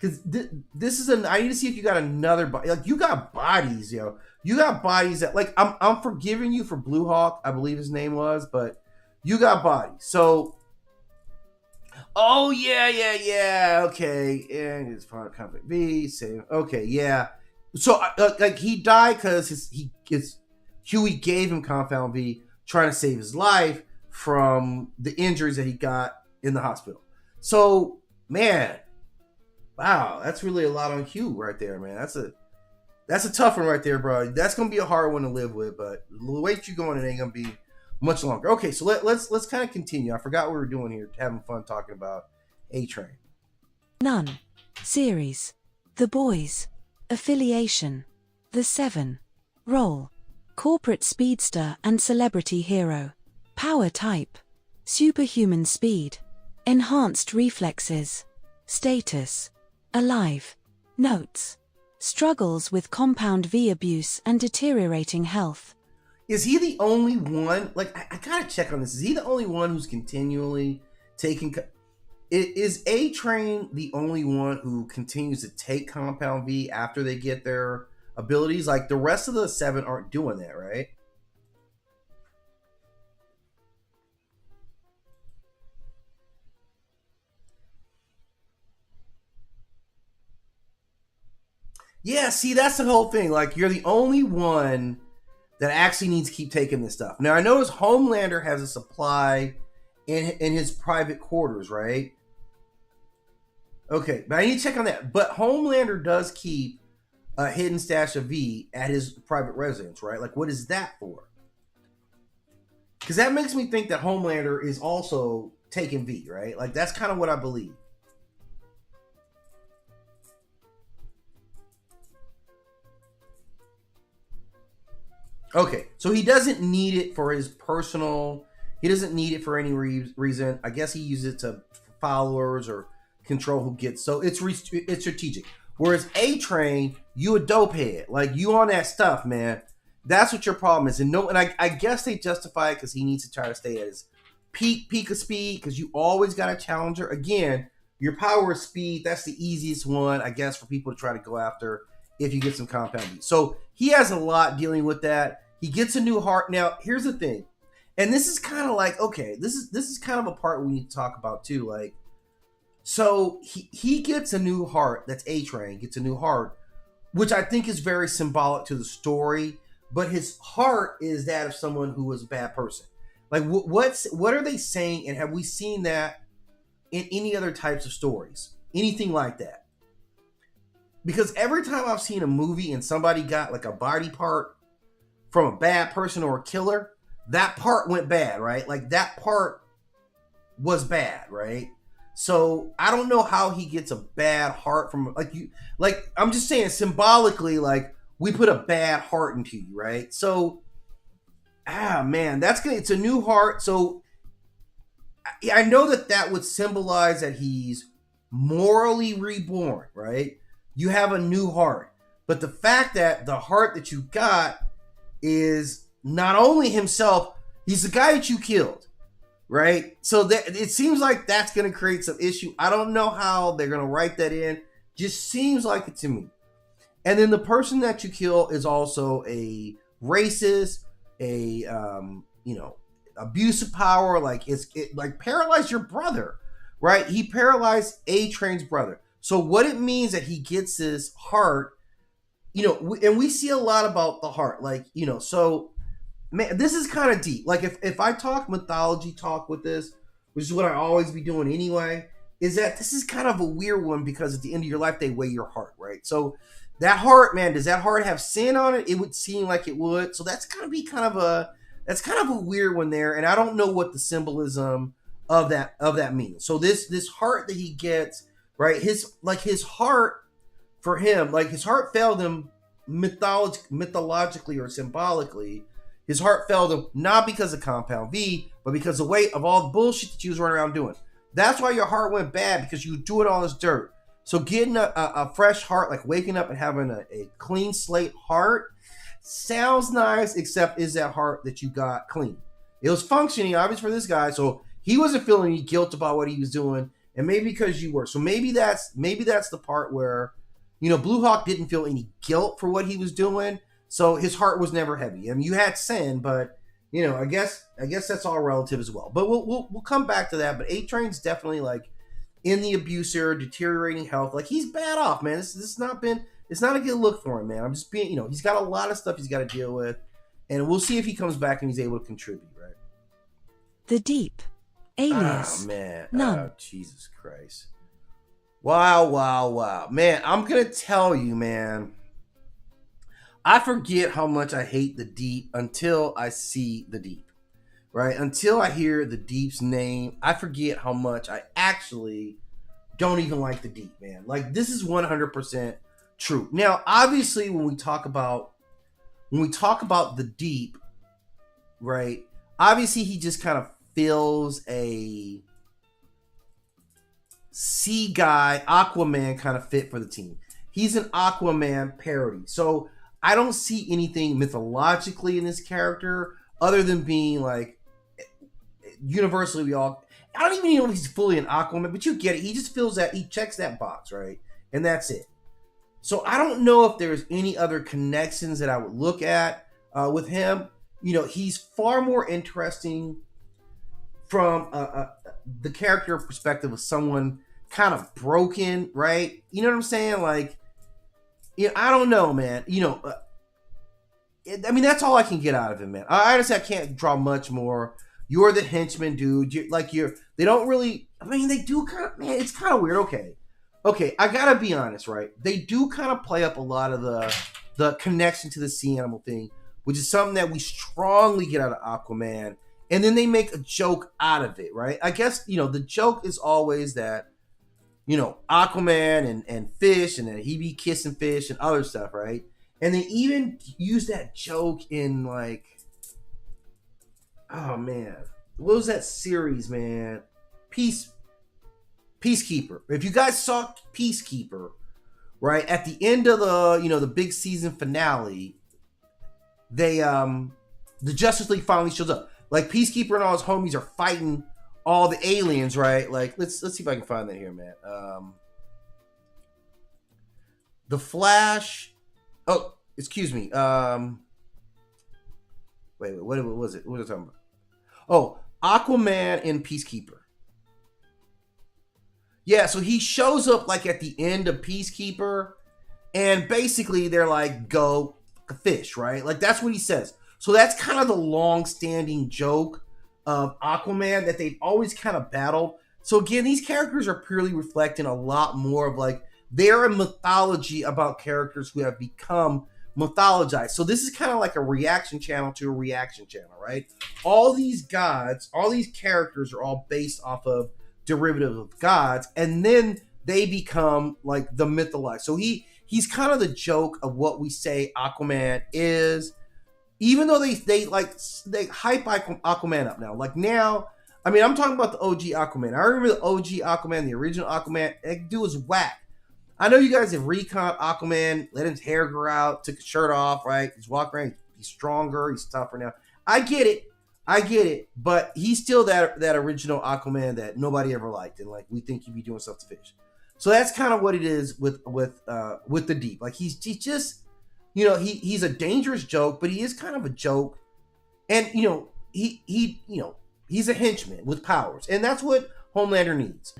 Because this is I need to see if you got another body. Like, you got bodies, yo. You got bodies that, like, I'm forgiving you for Blue Hawk, I believe his name was, but you got bodies. So, oh yeah, okay, and it's part of Company B. Same, okay, yeah. So, like, he died because Huey gave him Compound V, trying to save his life from the injuries that he got in the hospital. So, man, wow, that's really a lot on Hugh right there, man. That's a tough one right there, bro. That's gonna be a hard one to live with, but the way you going, it ain't gonna be much longer. Okay, so let's kind of continue. I forgot what we were doing here, having fun talking about A-Train. None. Series. The Boys. Affiliation. The Seven. Role. Corporate speedster and celebrity hero. Power type. Superhuman speed. Enhanced reflexes. Status. Alive. Notes. Struggles with Compound V abuse and deteriorating health. Is he the only one? Like, I gotta check on this. Is he the only one who's continually taking? Is A-Train the only one who continues to take Compound V after they get their abilities? Like, the rest of the seven aren't doing that, right? Yeah, see, that's the whole thing. Like, you're the only one that actually needs to keep taking this stuff. Now, I notice Homelander has a supply in his private quarters, right? Okay, but I need to check on that. But Homelander does keep a hidden stash of V at his private residence, right? Like, what is that for? Because that makes me think that Homelander is also taking V, right? Like, that's kind of what I believe. Okay, so he doesn't need it for his personal. He doesn't need it for any reason. I guess he uses it to followers or control who gets. So it's strategic. Whereas A-Train, you a dope head, like you on that stuff, man. That's what your problem is. And I guess they justify it because he needs to try to stay at his peak of speed because you always got a challenger. Again, your power is speed. That's the easiest one, I guess, for people to try to go after if you get some compound. So he has a lot dealing with that. He gets a new heart. Now, here's the thing. And this is kind of like, okay, this is kind of a part we need to talk about too. Like, so he gets a new heart. That's A-Train gets a new heart, which I think is very symbolic to the story. But his heart is that of someone who was a bad person. Like, what are they saying? And have we seen that in any other types of stories? Anything like that? Because every time I've seen a movie and somebody got like a body part from a bad person or a killer, that part went bad, right? Like, that part was bad, right? So I don't know how he gets a bad heart from I'm just saying symbolically, like, we put a bad heart into you, right? So, man, that's good. It's a new heart. So I know that would symbolize that he's morally reborn, right? You have a new heart. But the fact that the heart that you got is not only himself, he's the guy that you killed, right? So that it seems like that's going to create some issue. I don't know how they're going to write that in. Just seems like it to me. And then the person that you kill is also a racist, a abuse of power, like like paralyzed your brother, right? He paralyzed A-Train's brother. So what it means that he gets this heart, and we see a lot about the heart, like, so man, this is kind of deep. Like, if I talk mythology talk with this, which is what I always be doing anyway, is that this is kind of a weird one because at the end of your life, they weigh your heart, right? So that heart, man, does that heart have sin on it? It would seem like it would. So that's going to be kind of a weird one there. And I don't know what the symbolism of that meaning. So this heart that he gets, right? His heart for him, like his heart failed him mythologically or symbolically. His heart failed him not because of Compound V, but because the weight of all the bullshit that you was running around doing. That's why your heart went bad, because you were doing all this dirt. So getting a fresh heart, like waking up and having a clean slate heart, sounds nice, except is that heart that you got clean? It was functioning, obviously, for this guy, so he wasn't feeling any guilt about what he was doing, and maybe because you were. So maybe that's the part where, Blue Hawk didn't feel any guilt for what he was doing, so his heart was never heavy. I mean, you had sin, but I guess that's all relative as well. But we'll come back to that. But A-Train's definitely like in the abuser, deteriorating health. Like he's bad off, man. It's not a good look for him, man. I'm just being, he's got a lot of stuff he's got to deal with, and we'll see if he comes back and he's able to contribute, right? The Deep, alias. Oh man, None. Oh Jesus Christ! Wow, man. I'm gonna tell you, man. I forget how much I hate the Deep until I see the Deep, right? Until I hear the Deep's name, I forget how much I actually don't even like the Deep, man. Like this is 100% true. Now, obviously, when we talk about the Deep, right? Obviously, he just kind of fills a sea guy, Aquaman kind of fit for the team. He's an Aquaman parody. So I don't see anything mythologically in this character other than being like universally I don't even know if he's fully an Aquaman, but you get it. He just fills that, he checks that box, right? And that's it. So I don't know if there's any other connections that I would look at with him. He's far more interesting from the character perspective of someone kind of broken, right? You know what I'm saying? Like, I don't know, man. I mean, that's all I can get out of him, man. I honestly, I can't draw much more. You're the henchman, dude. They don't really, I mean, they do kind of, man, it's kind of weird. Okay, I gotta be honest, right? They do kind of play up a lot of the connection to the sea animal thing, which is something that we strongly get out of Aquaman. And then they make a joke out of it, right? I guess, the joke is always that, Aquaman and fish, and then he be kissing fish and other stuff, right? And they even use that joke in like, oh man, what was that series, man? Peacekeeper. If you guys saw Peacekeeper, right, at the end of the big season finale, they the Justice League finally shows up. Like Peacekeeper and all his homies are fighting all the aliens, right? Like let's see if I can find that here, man. The Flash. Oh, excuse me. Wait, what was it? What was I talking about? Oh, Aquaman and Peacekeeper. Yeah, so he shows up like at the end of Peacekeeper, and basically they're like, go fish, right? Like that's what he says. So that's kind of the long-standing joke of Aquaman that they've always kind of battled. So again, these characters are purely reflecting a lot more of like they're a mythology about characters who have become mythologized. So this is kind of like a reaction channel to a reaction channel, right? All these gods, all these characters are all based off of derivative of gods, and then they become like the mythologized. So he's kind of the joke of what we say Aquaman is. Even though they hype Aquaman up now. Like now, I mean, I'm talking about the OG Aquaman. I remember the OG Aquaman, the original Aquaman. That dude was whack. I know you guys have recon Aquaman, let his hair grow out, took his shirt off, right? He's walking around, he's stronger, he's tougher now. I get it, but he's still that original Aquaman that nobody ever liked, and like we think he'd be doing stuff to fish. So that's kind of what it is with the Deep. Like he's just, he's a dangerous joke, but he is kind of a joke, and he's a henchman with powers, and that's what Homelander needs.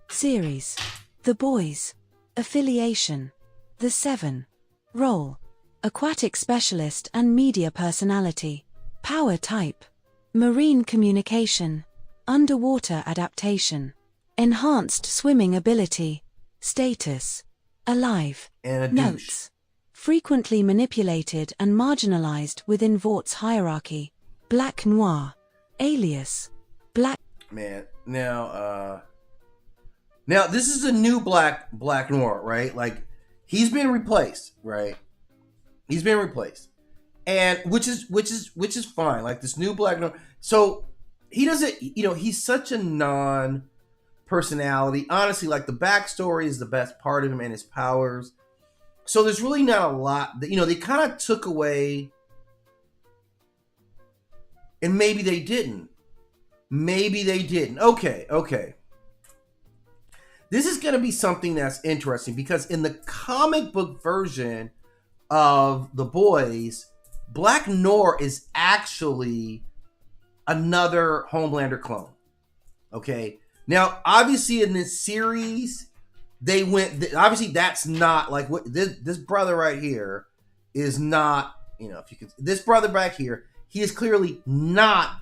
Series: The Boys. Affiliation: The Seven. Role: Aquatic Specialist and Media Personality. Power Type: Marine Communication. Underwater Adaptation. Enhanced Swimming Ability. Status: Alive. And a douche. Notes: frequently manipulated and marginalized within Vaught's hierarchy. Black Noir. Alias: Black. man. Now this is a new Black Noir, right? Like he's been replaced, right? He's been replaced, and which is fine. Like this new Black Noir. So he doesn't, he's such a non personality. Honestly, like the backstory is the best part of him and his powers. So there's really not a lot that, they kind of took away, and maybe they didn't. Maybe they didn't. Okay. This is going to be something that's interesting because in the comic book version of The Boys, Black Noir is actually another Homelander clone. Okay. Now, obviously, in this series, they went. Obviously, that's not like what this brother right here is not. If you could, this brother back here, he is clearly not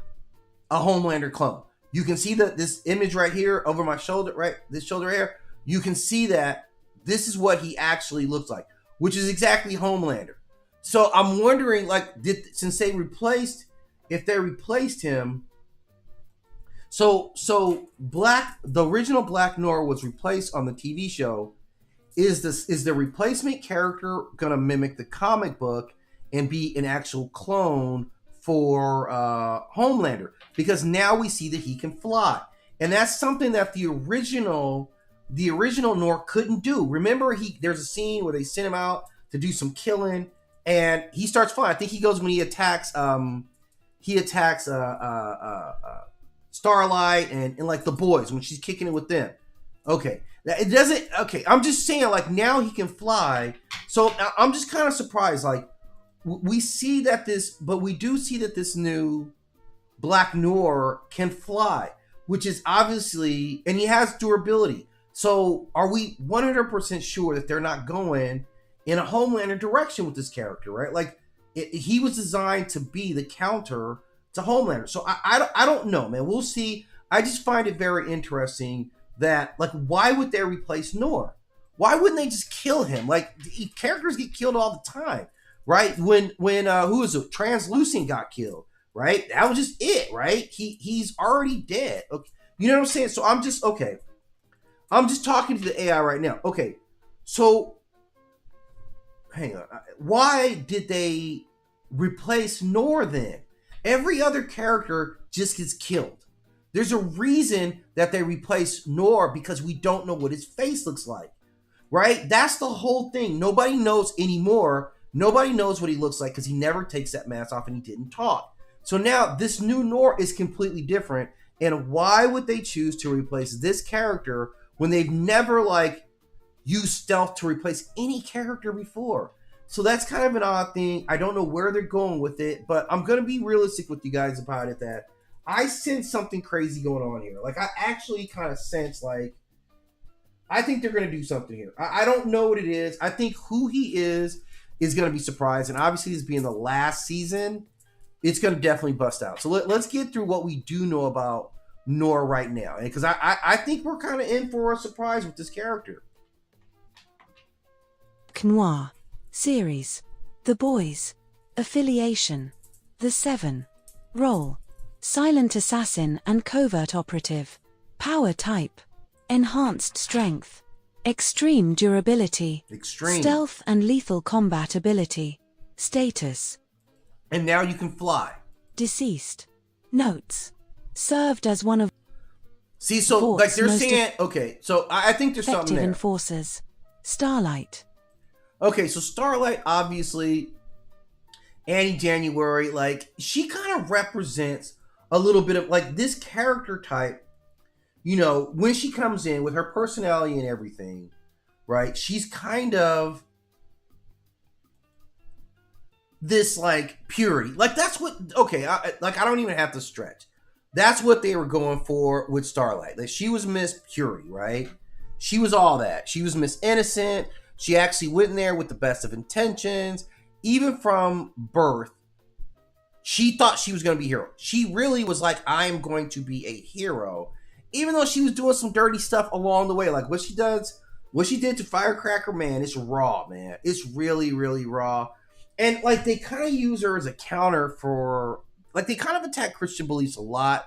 a Homelander clone. You can see that this image right here over my shoulder, right? This shoulder hair. You can see that this is what he actually looks like, which is exactly Homelander. So I'm wondering, like, if they replaced him. So the original Black Noir was replaced on the TV show. Is the replacement character gonna mimic the comic book and be an actual clone for Homelander? Because now we see that he can fly, and that's something that the original Noir couldn't do. Remember, there's a scene where they sent him out to do some killing, and he starts flying. I think he goes when he attacks Starlight and like the boys when she's kicking it with them. Okay, it doesn't. Okay, I'm just saying, like, now he can fly. So I'm just kind of surprised. Like, we see that we do see that this new Black Noir can fly, which is obviously, and he has durability. So are we 100% sure that they're not going in a Homelander direction with this character, right? Like, he was designed to be the counter to Homelander. So I don't know, man. We'll see. I just find it very interesting that, like, why would they replace Noir? Why wouldn't they just kill him? Like, characters get killed all the time, right? When who is it? Translucent got killed, right? That was just it, right? He's already dead. Okay. You know what I'm saying? So I'm just talking to the AI right now. Okay. So hang on. Why did they replace Noir then? Every other character just gets killed. There's a reason that they replace Noir, because we don't know what his face looks like, right? That's the whole thing. Nobody knows anymore. Nobody knows what he looks like because he never takes that mask off and he didn't talk. So now this new Noir is completely different. And why would they choose to replace this character when they've never, like, used stealth to replace any character before? So that's kind of an odd thing. I don't know where they're going with it, but I'm going to be realistic with you guys about it, that I sense something crazy going on here. Like, I actually kind of sense, like, I think they're going to do something here. I don't know what it is. I think who he is going to be surprised. And obviously, this being the last season, it's going to definitely bust out. So let's get through what we do know about Noir right now. Because I think we're kind of in for a surprise with this character. Noir. Series. The Boys. Affiliation. The Seven. Role. Silent assassin and covert operative. Power type. Enhanced strength. Extreme durability. Extreme. Stealth and lethal combat ability. Status. And now you can fly. Deceased. Notes. Served as one of See, so Vaught's like they're most saying, okay, so I think there's something effective there. enforcers. Starlight. Okay, so Starlight, obviously, Annie January, like, she kind of represents a little bit of, like, this character type, when she comes in with her personality and everything, right? She's kind of this, like, purity. Like, that's what, okay, I don't even have to stretch. That's what they were going for with Starlight. Like, she was Miss Purity, right? She was all that. She was Miss Innocent. She actually went in there with the best of intentions. Even from birth, she thought she was going to be a hero. She really was like, I am going to be a hero. Even though she was doing some dirty stuff along the way. Like what she did to Firecracker, man, it's raw, man. It's really, really raw. And like they kind of use her as a counter for, like they kind of attack Christian beliefs a lot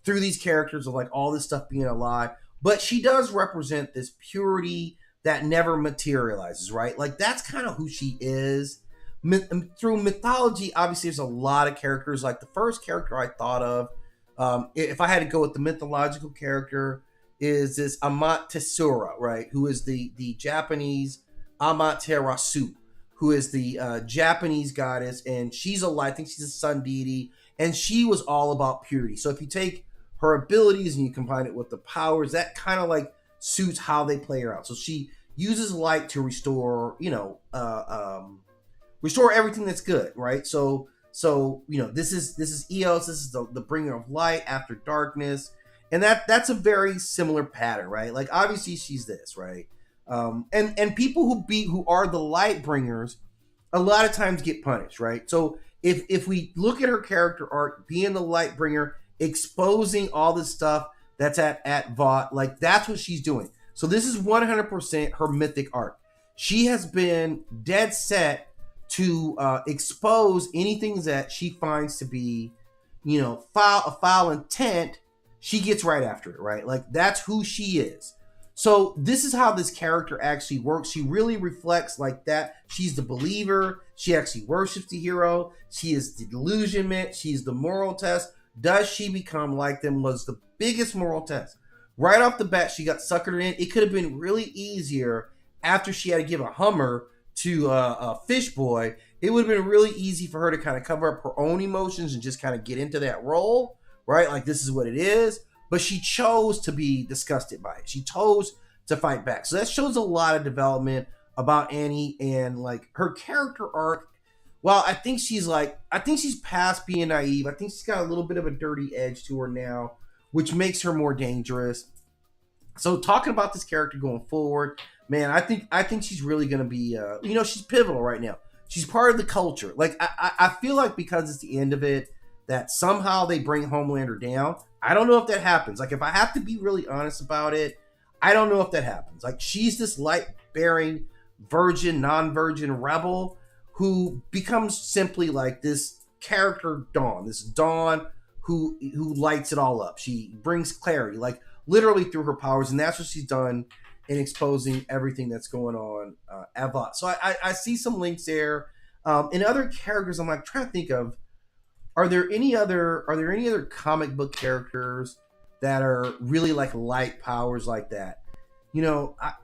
through these characters of like all this stuff being a lie. But she does represent this purity that never materializes, right? Like that's kind of who she is. Through mythology, obviously, there's a lot of characters. Like the first character I thought of, if I had to go with the mythological character, is this Amaterasu, right? Who is the Japanese Amaterasu, who is the Japanese goddess, and she's a light. I think she's a sun deity, and she was all about purity. So if you take her abilities and you combine it with the powers, that kind of like suits how they play her out. So she uses light to restore, restore everything that's good, right? So this is Eos, this is the bringer of light after darkness, and that's a very similar pattern, right? Like obviously she's this, right? And people who are the light bringers a lot of times get punished, right? So if we look at her character arc, being the light bringer, exposing all this stuff that's at Vought, like that's what she's doing. So this is 100% her mythic arc. She has been dead set to expose anything that she finds to be, foul intent. She gets right after it, right? Like that's who she is. So this is how this character actually works. She really reflects like that. She's the believer. She actually worships the hero. She is the delusionment. She's the moral test. Does she become like them was the biggest moral test. Right off the bat, she got suckered in. It could have been really easier after she had to give a Hummer to a Fish Boy. It would have been really easy for her to kind of cover up her own emotions and just kind of get into that role, right? Like this is what it is. But she chose to be disgusted by it. She chose to fight back. So that shows a lot of development about Annie and like her character arc. Well, I think she's past being naive. I think she's got a little bit of a dirty edge to her now, which makes her more dangerous. So talking about this character going forward, man, I think she's really going to be, she's pivotal right now. She's part of the culture. Like I feel like because it's the end of it, that somehow they bring Homelander down. I don't know if that happens. Like if I have to be really honest about it, I don't know if that happens. Like she's this light-bearing, virgin, non-virgin rebel who becomes simply like this character Dawn who lights it all up. She brings clarity, like literally through her powers, and that's what she's done in exposing everything that's going on at Vought. So I see some links there. In other characters, I'm like trying to think of, are there any other comic book characters that are really like light powers like that?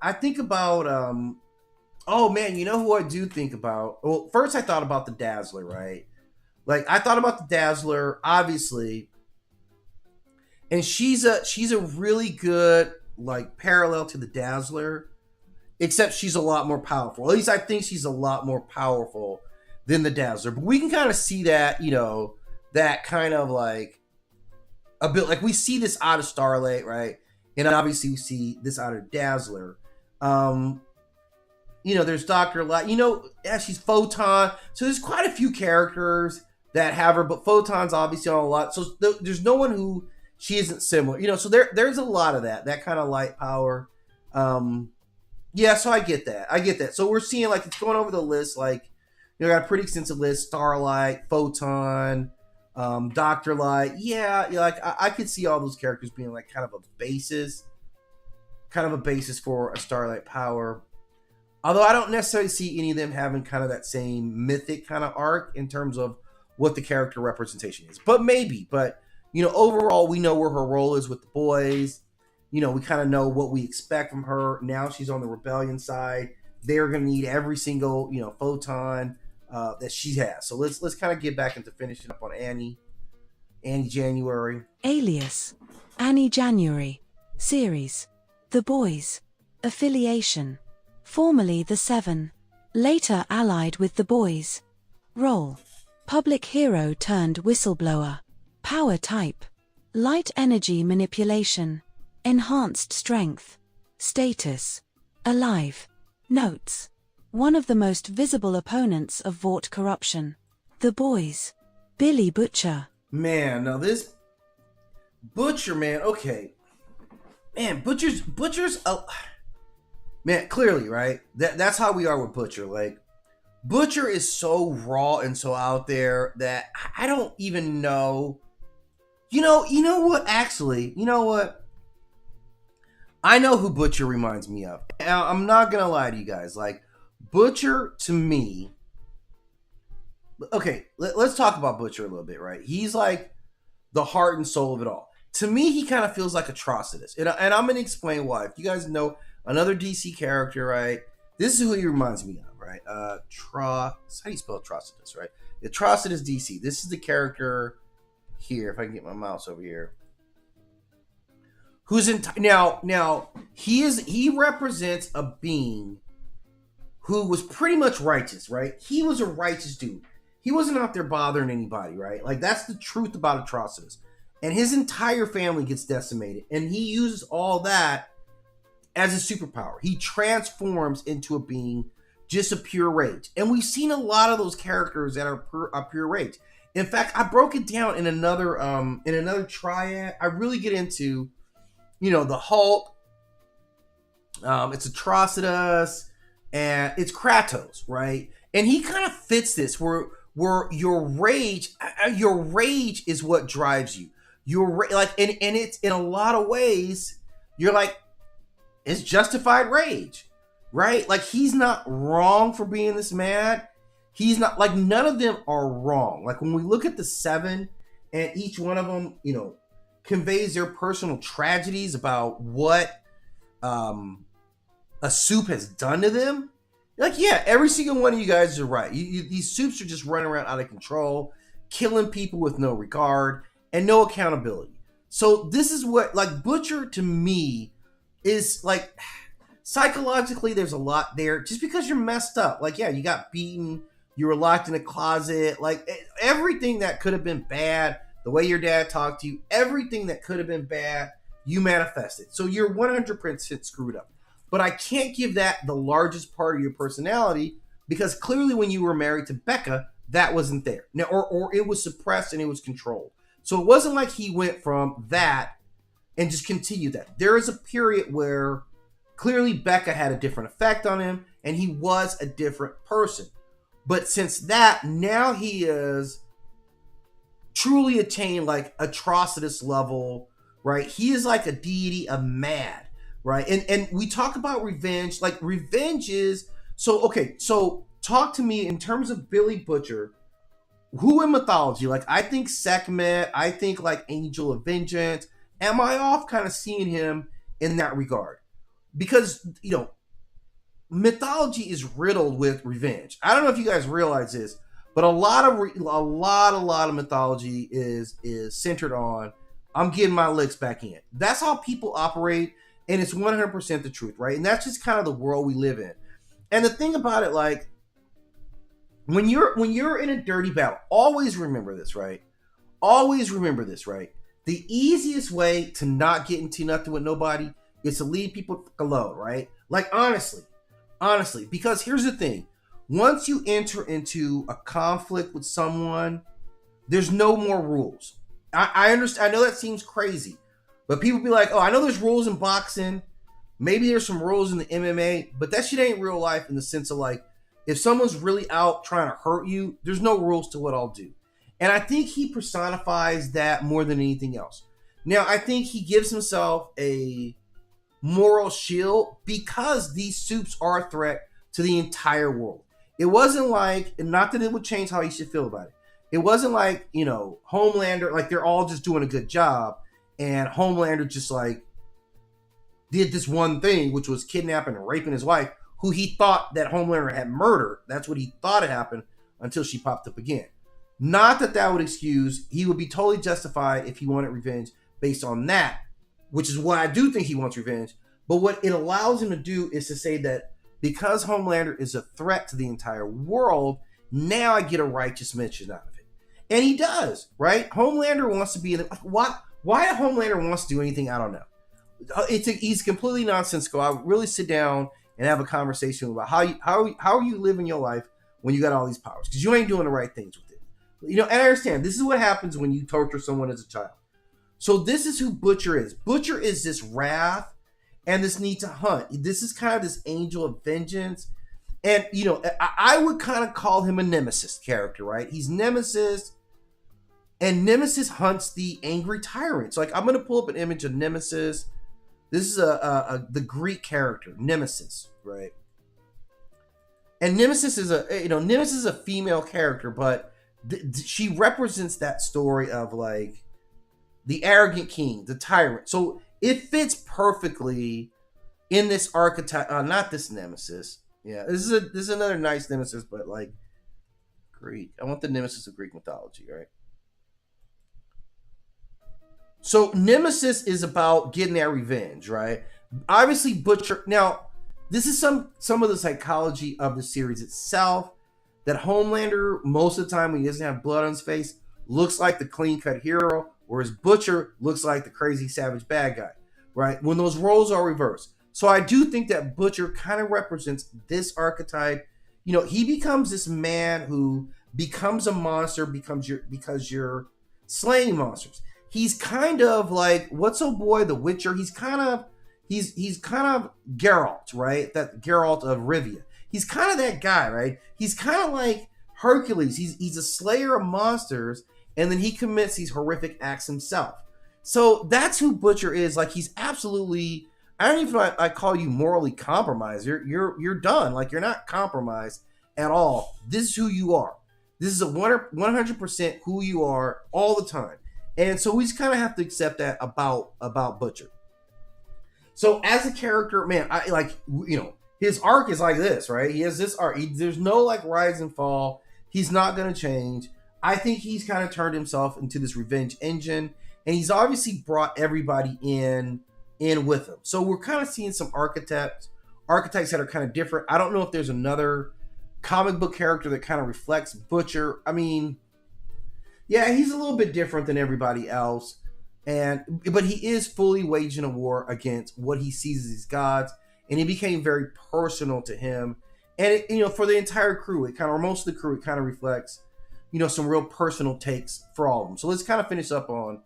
I think about oh man, you know who I do think about? Well, first I thought about the Dazzler, right? Like I thought about the Dazzler, obviously, and she's a really good like parallel to the Dazzler, except she's a lot more powerful. At least I think she's a lot more powerful than the Dazzler. But we can kind of see that, that kind of like a bit like we see this out of Starlight, right? And obviously we see this out of Dazzler. There's Dr. Light, she's Photon. So there's quite a few characters that have her, but Photon's obviously on a lot. So there's no one who she isn't similar, so there's a lot of that kind of light power. Yeah, so I get that. So we're seeing like it's going over the list, like, got a pretty extensive list: Starlight, Photon, Dr. Light. Yeah, like I could see all those characters being like kind of a basis for a Starlight power. Although I don't necessarily see any of them having kind of that same mythic kind of arc in terms of what the character representation is. But maybe. But, overall, we know where her role is with the boys. We kind of know what we expect from her. Now she's on the rebellion side. They're going to need every single, photon that she has. So let's kind of get back into finishing up on Annie January. Alias, Annie January. Series, The Boys. Affiliation, formerly The Seven. Later allied with The Boys. Role, public hero turned whistleblower. Power type, light energy manipulation. Enhanced strength. Status, alive. Notes, one of the most visible opponents of Vought corruption. The Boys. Billy Butcher. Man, now this Butcher, man, okay. Man, Butcher's man, clearly, right? That's how we are with Butcher. Like, Butcher is so raw and so out there that I don't even know. You know what? Actually, you know what? I know who Butcher reminds me of. Now, I'm not gonna lie to you guys. Like Butcher to me. Okay, let's talk about Butcher a little bit, right? He's like the heart and soul of it all. To me, he kind of feels like Atrocitus, and I'm gonna explain why. If you guys know another DC character, right? This is who he reminds me of, right? How do you spell Atrocitus, right? Atrocitus DC. This is the character here. If I can get my mouse over here, who's in now he represents a being who was pretty much righteous, right? He was a righteous dude. He wasn't out there bothering anybody, right? Like that's the truth about Atrocitus. And his entire family gets decimated, and he uses all that as a superpower. He transforms into a being just a pure rage. And we've seen a lot of those characters that are pure rage. In fact, I broke it down in another triad. I really get into, the Hulk. It's Atrocitus, and it's Kratos, right? And he kind of fits this where your rage is what drives you. And it's in a lot of ways, you're like, it's justified rage, right? Like he's not wrong for being this mad. He's not, like, none of them are wrong. Like when we look at the seven, and each one of them, conveys their personal tragedies about what a soup has done to them. Like, yeah, every single one of you guys are right. These soups are just running around out of control, killing people with no regard and no accountability. So this is what, like, Butcher to me is like, psychologically there's a lot there. Just because you're messed up, like, yeah, you got beaten, you were locked in a closet, like everything that could have been bad, the way your dad talked to you, everything that could have been bad, you manifested. So you're 100% screwed up. But I can't give that the largest part of your personality, because clearly when you were married to Becca, that wasn't there. Now, or it was suppressed and it was controlled. So it wasn't like he went from that and just continued that. There is a period where clearly Becca had a different effect on him and he was a different person. But since that, now he is truly attained like Atrocitus level, right? He is like a deity of mad, right? And we talk about revenge. Like revenge is, so talk to me in terms of Billy Butcher. Who in mythology? Like I think Sekhmet, I think like Angel of Vengeance. Am I off kind of seeing him in that regard? Because, mythology is riddled with revenge. I don't know if you guys realize this, but a lot of mythology is centered on, I'm getting my licks back in. That's how people operate, and it's 100% the truth, right? And that's just kind of the world we live in. And the thing about it, like, when you're in a dirty battle, always remember this, right? Always remember this, right? The easiest way to not get into nothing with nobody is to leave people alone, right? Like, honestly, because here's the thing. Once you enter into a conflict with someone, there's no more rules. I understand. I know that seems crazy, but people be like, oh, I know there's rules in boxing. Maybe there's some rules in the MMA, but that shit ain't real life in the sense of like, if someone's really out trying to hurt you, there's no rules to what I'll do. And I think he personifies that more than anything else. Now, I think he gives himself a moral shield because these soups are a threat to the entire world. It wasn't like, and not that it would change how he should feel about it. It wasn't like, Homelander, like they're all just doing a good job and Homelander just like did this one thing, which was kidnapping and raping his wife, who he thought that Homelander had murdered. That's what he thought had happened until she popped up again. Not that that would excuse, he would be totally justified if he wanted revenge based on that, which is what I do think he wants revenge. But what it allows him to do is to say that because Homelander is a threat to the entire world, now I get a righteous mention out of it. And he does, right? Homelander wants to be in the, why Homelander wants to do anything, I don't know. He's completely nonsensical. I would really sit down and have a conversation about how you living your life when you got all these powers, because you ain't doing the right things with it. And I understand this is what happens when you torture someone as a child. So this is who Butcher is. Butcher is this wrath and this need to hunt. This is kind of this angel of vengeance. And, I would kind of call him a nemesis character, right? He's nemesis. And Nemesis hunts the angry tyrant. So like I'm gonna pull up an image of Nemesis. This is the Greek character, Nemesis, right? And Nemesis is Nemesis is a female character, but she represents that story of like the arrogant king, the tyrant. So it fits perfectly in this archetype. Not this Nemesis. Yeah, this is another nice Nemesis, but like Greek. I want the Nemesis of Greek mythology, right? So Nemesis is about getting that revenge, right? Obviously, Butcher. Now, this is some of the psychology of the series itself. That Homelander, most of the time when he doesn't have blood on his face, looks like the clean-cut hero, whereas Butcher looks like the crazy savage bad guy, right? When those roles are reversed. So I do think that Butcher kind of represents this archetype. You know, he becomes this man who becomes a monster because you're slaying monsters. He's kind of like what's old boy the Witcher. He's kind of Geralt, right? That Geralt of Rivia. He's kind of that guy, right? He's kind of like Hercules. He's a slayer of monsters, and then he commits these horrific acts himself. So that's who Butcher is. Like he's absolutely. I don't even know I call you morally compromised. You're done. Like you're not compromised at all. This is who you are. This is a 100% who you are all the time. And so we just kind of have to accept that about Butcher. So as a character, man, I like, you know, his arc is like this, right? He has this arc. There's no like rise and fall. He's not going to change. I think he's kind of turned himself into this revenge engine, and he's obviously brought everybody in with him. So we're kind of seeing some archetypes that are kind of different. I don't know if there's another comic book character that kind of reflects Butcher. I mean, yeah, he's a little bit different than everybody else, but he is fully waging a war against what he sees as his gods, and it became very personal to him. And for the entire crew, or most of the crew, it kind of reflects, some real personal takes for all of them. So let's kind of finish up on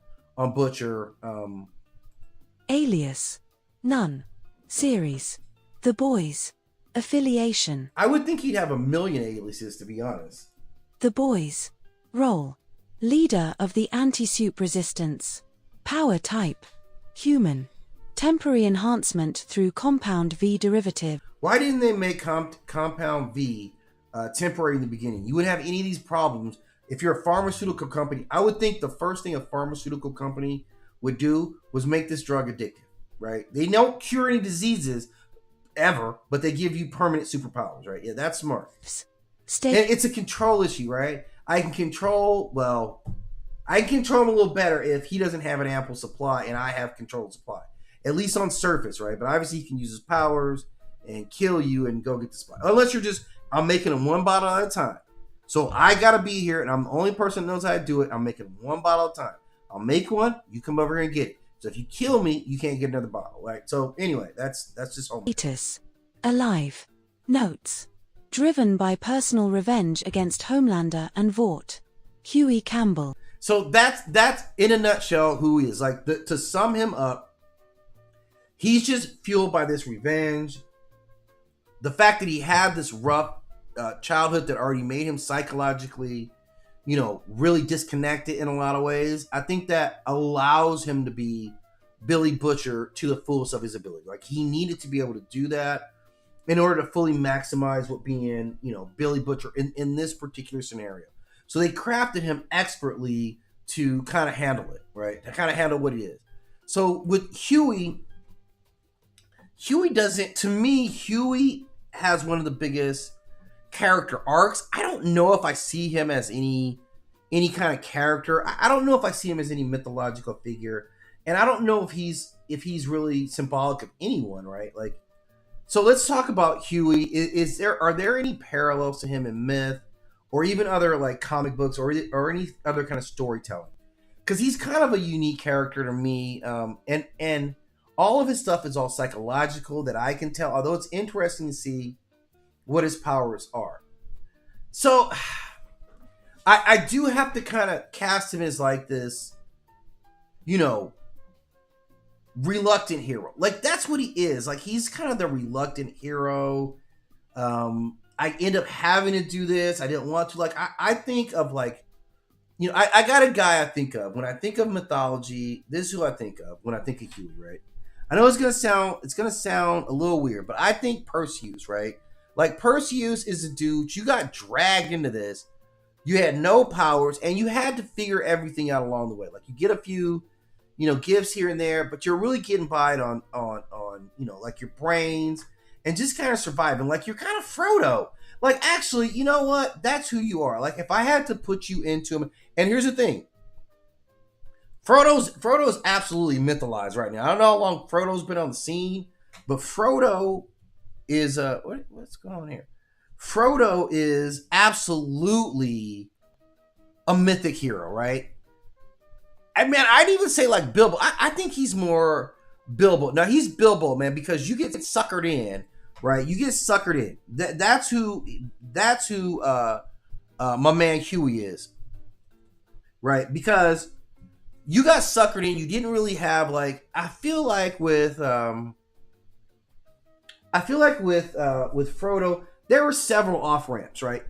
Butcher. Alias. None. Series. The Boys. Affiliation. I would think he'd have a million aliases, to be honest. The Boys. Role. Leader of the anti-supe resistance. Power type. Human. Temporary enhancement through compound V derivative. Why didn't they make compound V temporary in the beginning? You wouldn't have any of these problems if you're a pharmaceutical company. I would think the first thing a pharmaceutical company would do was make this drug addictive, right? They don't cure any diseases ever, but they give you permanent superpowers, right? Yeah, that's smart. And it's a control issue, right? I can control him a little better if he doesn't have an ample supply and I have controlled supply. At least on surface, right? But obviously he can use his powers and kill you and go get the supply. Unless I'm making him one bottle at a time. So I gotta be here and I'm the only person that knows how to do it. I'm making one bottle at a time. I'll make one, you come over here and get it. So if you kill me, you can't get another bottle, right? So anyway, that's just home. Status. Alive. Notes. Driven by personal revenge against Homelander and Vought. Huey Campbell. So that's in a nutshell who he is. Like to sum him up, he's just fueled by this revenge. The fact that he had this rough childhood that already made him psychologically, really disconnected in a lot of ways. I think that allows him to be Billy Butcher to the fullest of his ability. Like he needed to be able to do that in order to fully maximize what being, Billy Butcher in this particular scenario. So they crafted him expertly to kind of handle it, right? To kind of handle what it is. So with Huey has one of the biggest character arcs. I don't know if I see him as any kind of character. I don't know if I see him as any mythological figure. And I don't know if he's really symbolic of anyone, right? Like, so let's talk about Huey. Are there any parallels to him in myth or even other like comic books or any other kind of storytelling? Because he's kind of a unique character to me. And all of his stuff is all psychological that I can tell, although it's interesting to see what his powers are. So I do have to kind of cast him as like this, reluctant hero. Like that's what he is. Like he's kind of the reluctant hero. I end up having to do this. I didn't want to. Like I think of like you know, I got a guy I think of when I think of mythology. This is who I think of when I think of Huey, right? I know it's gonna sound a little weird, but I think Perseus, right? Like Perseus is a dude you got dragged into this. You had no powers, and you had to figure everything out along the way. Like you get a few, you know, gifts here and there, but you're really getting by it on you know, like your brains and just kind of surviving. Like you're kind of Frodo. Like actually, you know what? That's who you are. Like if I had to put you into him, and here's the thing. Frodo's absolutely mythologized right now. I don't know how long Frodo's been on the scene, but Frodo is what's going on here? Frodo is absolutely a mythic hero, right? I mean, I'd even say like Bilbo. I think he's more Bilbo. Now he's Bilbo, man, because you get suckered in, right? You get suckered in. That's who. That's who. My man Huey is, right? Because you got suckered in. You didn't really have like. With Frodo, there were several off ramps, right?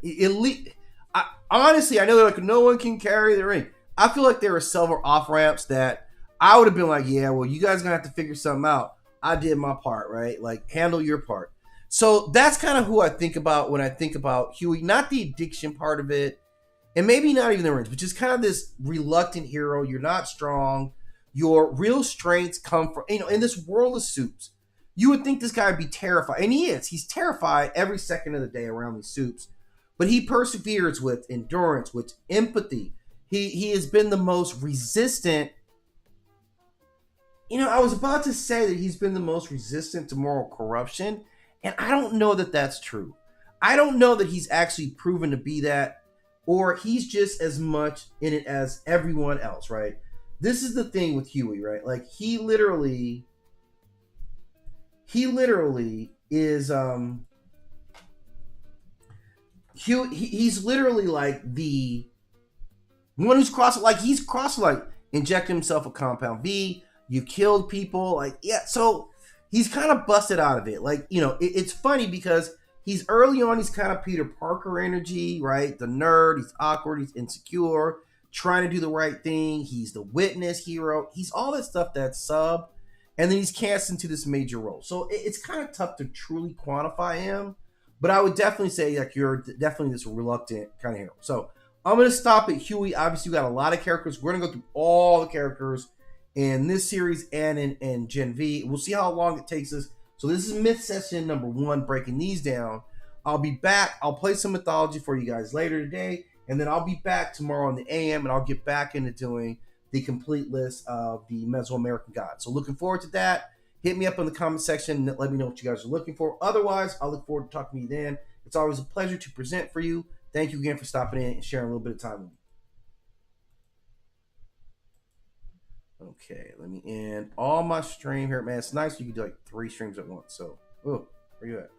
Honestly, I know they're like no one can carry the ring. I feel like there were several off ramps that I would have been like, yeah, well, you guys are gonna have to figure something out. I did my part, right? Like handle your part. So that's kind of who I think about when I think about Huey, not the addiction part of it, and maybe not even the rings, but just kind of this reluctant hero. You're not strong. Your real strengths come from, you know, in this world of supes. You would think this guy would be terrified, and he is. He's terrified every second of the day around these supes, but he perseveres with endurance, with empathy. He has been the most resistant. You know, I was about to say that he's been the most resistant to moral corruption, and I don't know that that's true. I don't know that he's actually proven to be that, or he's just as much in it as everyone else, right? This is the thing with Huey, right? Like he literally is he's literally like the one who's crossing, like he's crossing, like injecting himself with compound V. You killed people, like yeah. So he's kind of busted out of it. Like you know, it's funny because he's early on. He's kind of Peter Parker energy, right? The nerd. He's awkward. He's insecure, trying to do the right thing. He's the witness hero. He's all that stuff that's sub, and then he's cast into this major role. So it's kind of tough to truly quantify him. But I would definitely say like you're definitely this reluctant kind of hero. So I'm going to stop at Huey. Obviously, we got a lot of characters. We're going to go through all the characters in this series and in Gen V. We'll see how long it takes us. So this is myth session number 1, breaking these down. I'll be back. I'll play some mythology for you guys later today. And then I'll be back tomorrow in the AM, and I'll get back into doing the complete list of the Mesoamerican gods. So looking forward to that. Hit me up in the comment section. Let me know what you guys are looking for. Otherwise, I'll look forward to talking to you then. It's always a pleasure to present for you. Thank you again for stopping in and sharing a little bit of time with me. Okay, let me end all my stream here. Man, it's nice you can do like 3 streams at once. So, where you at?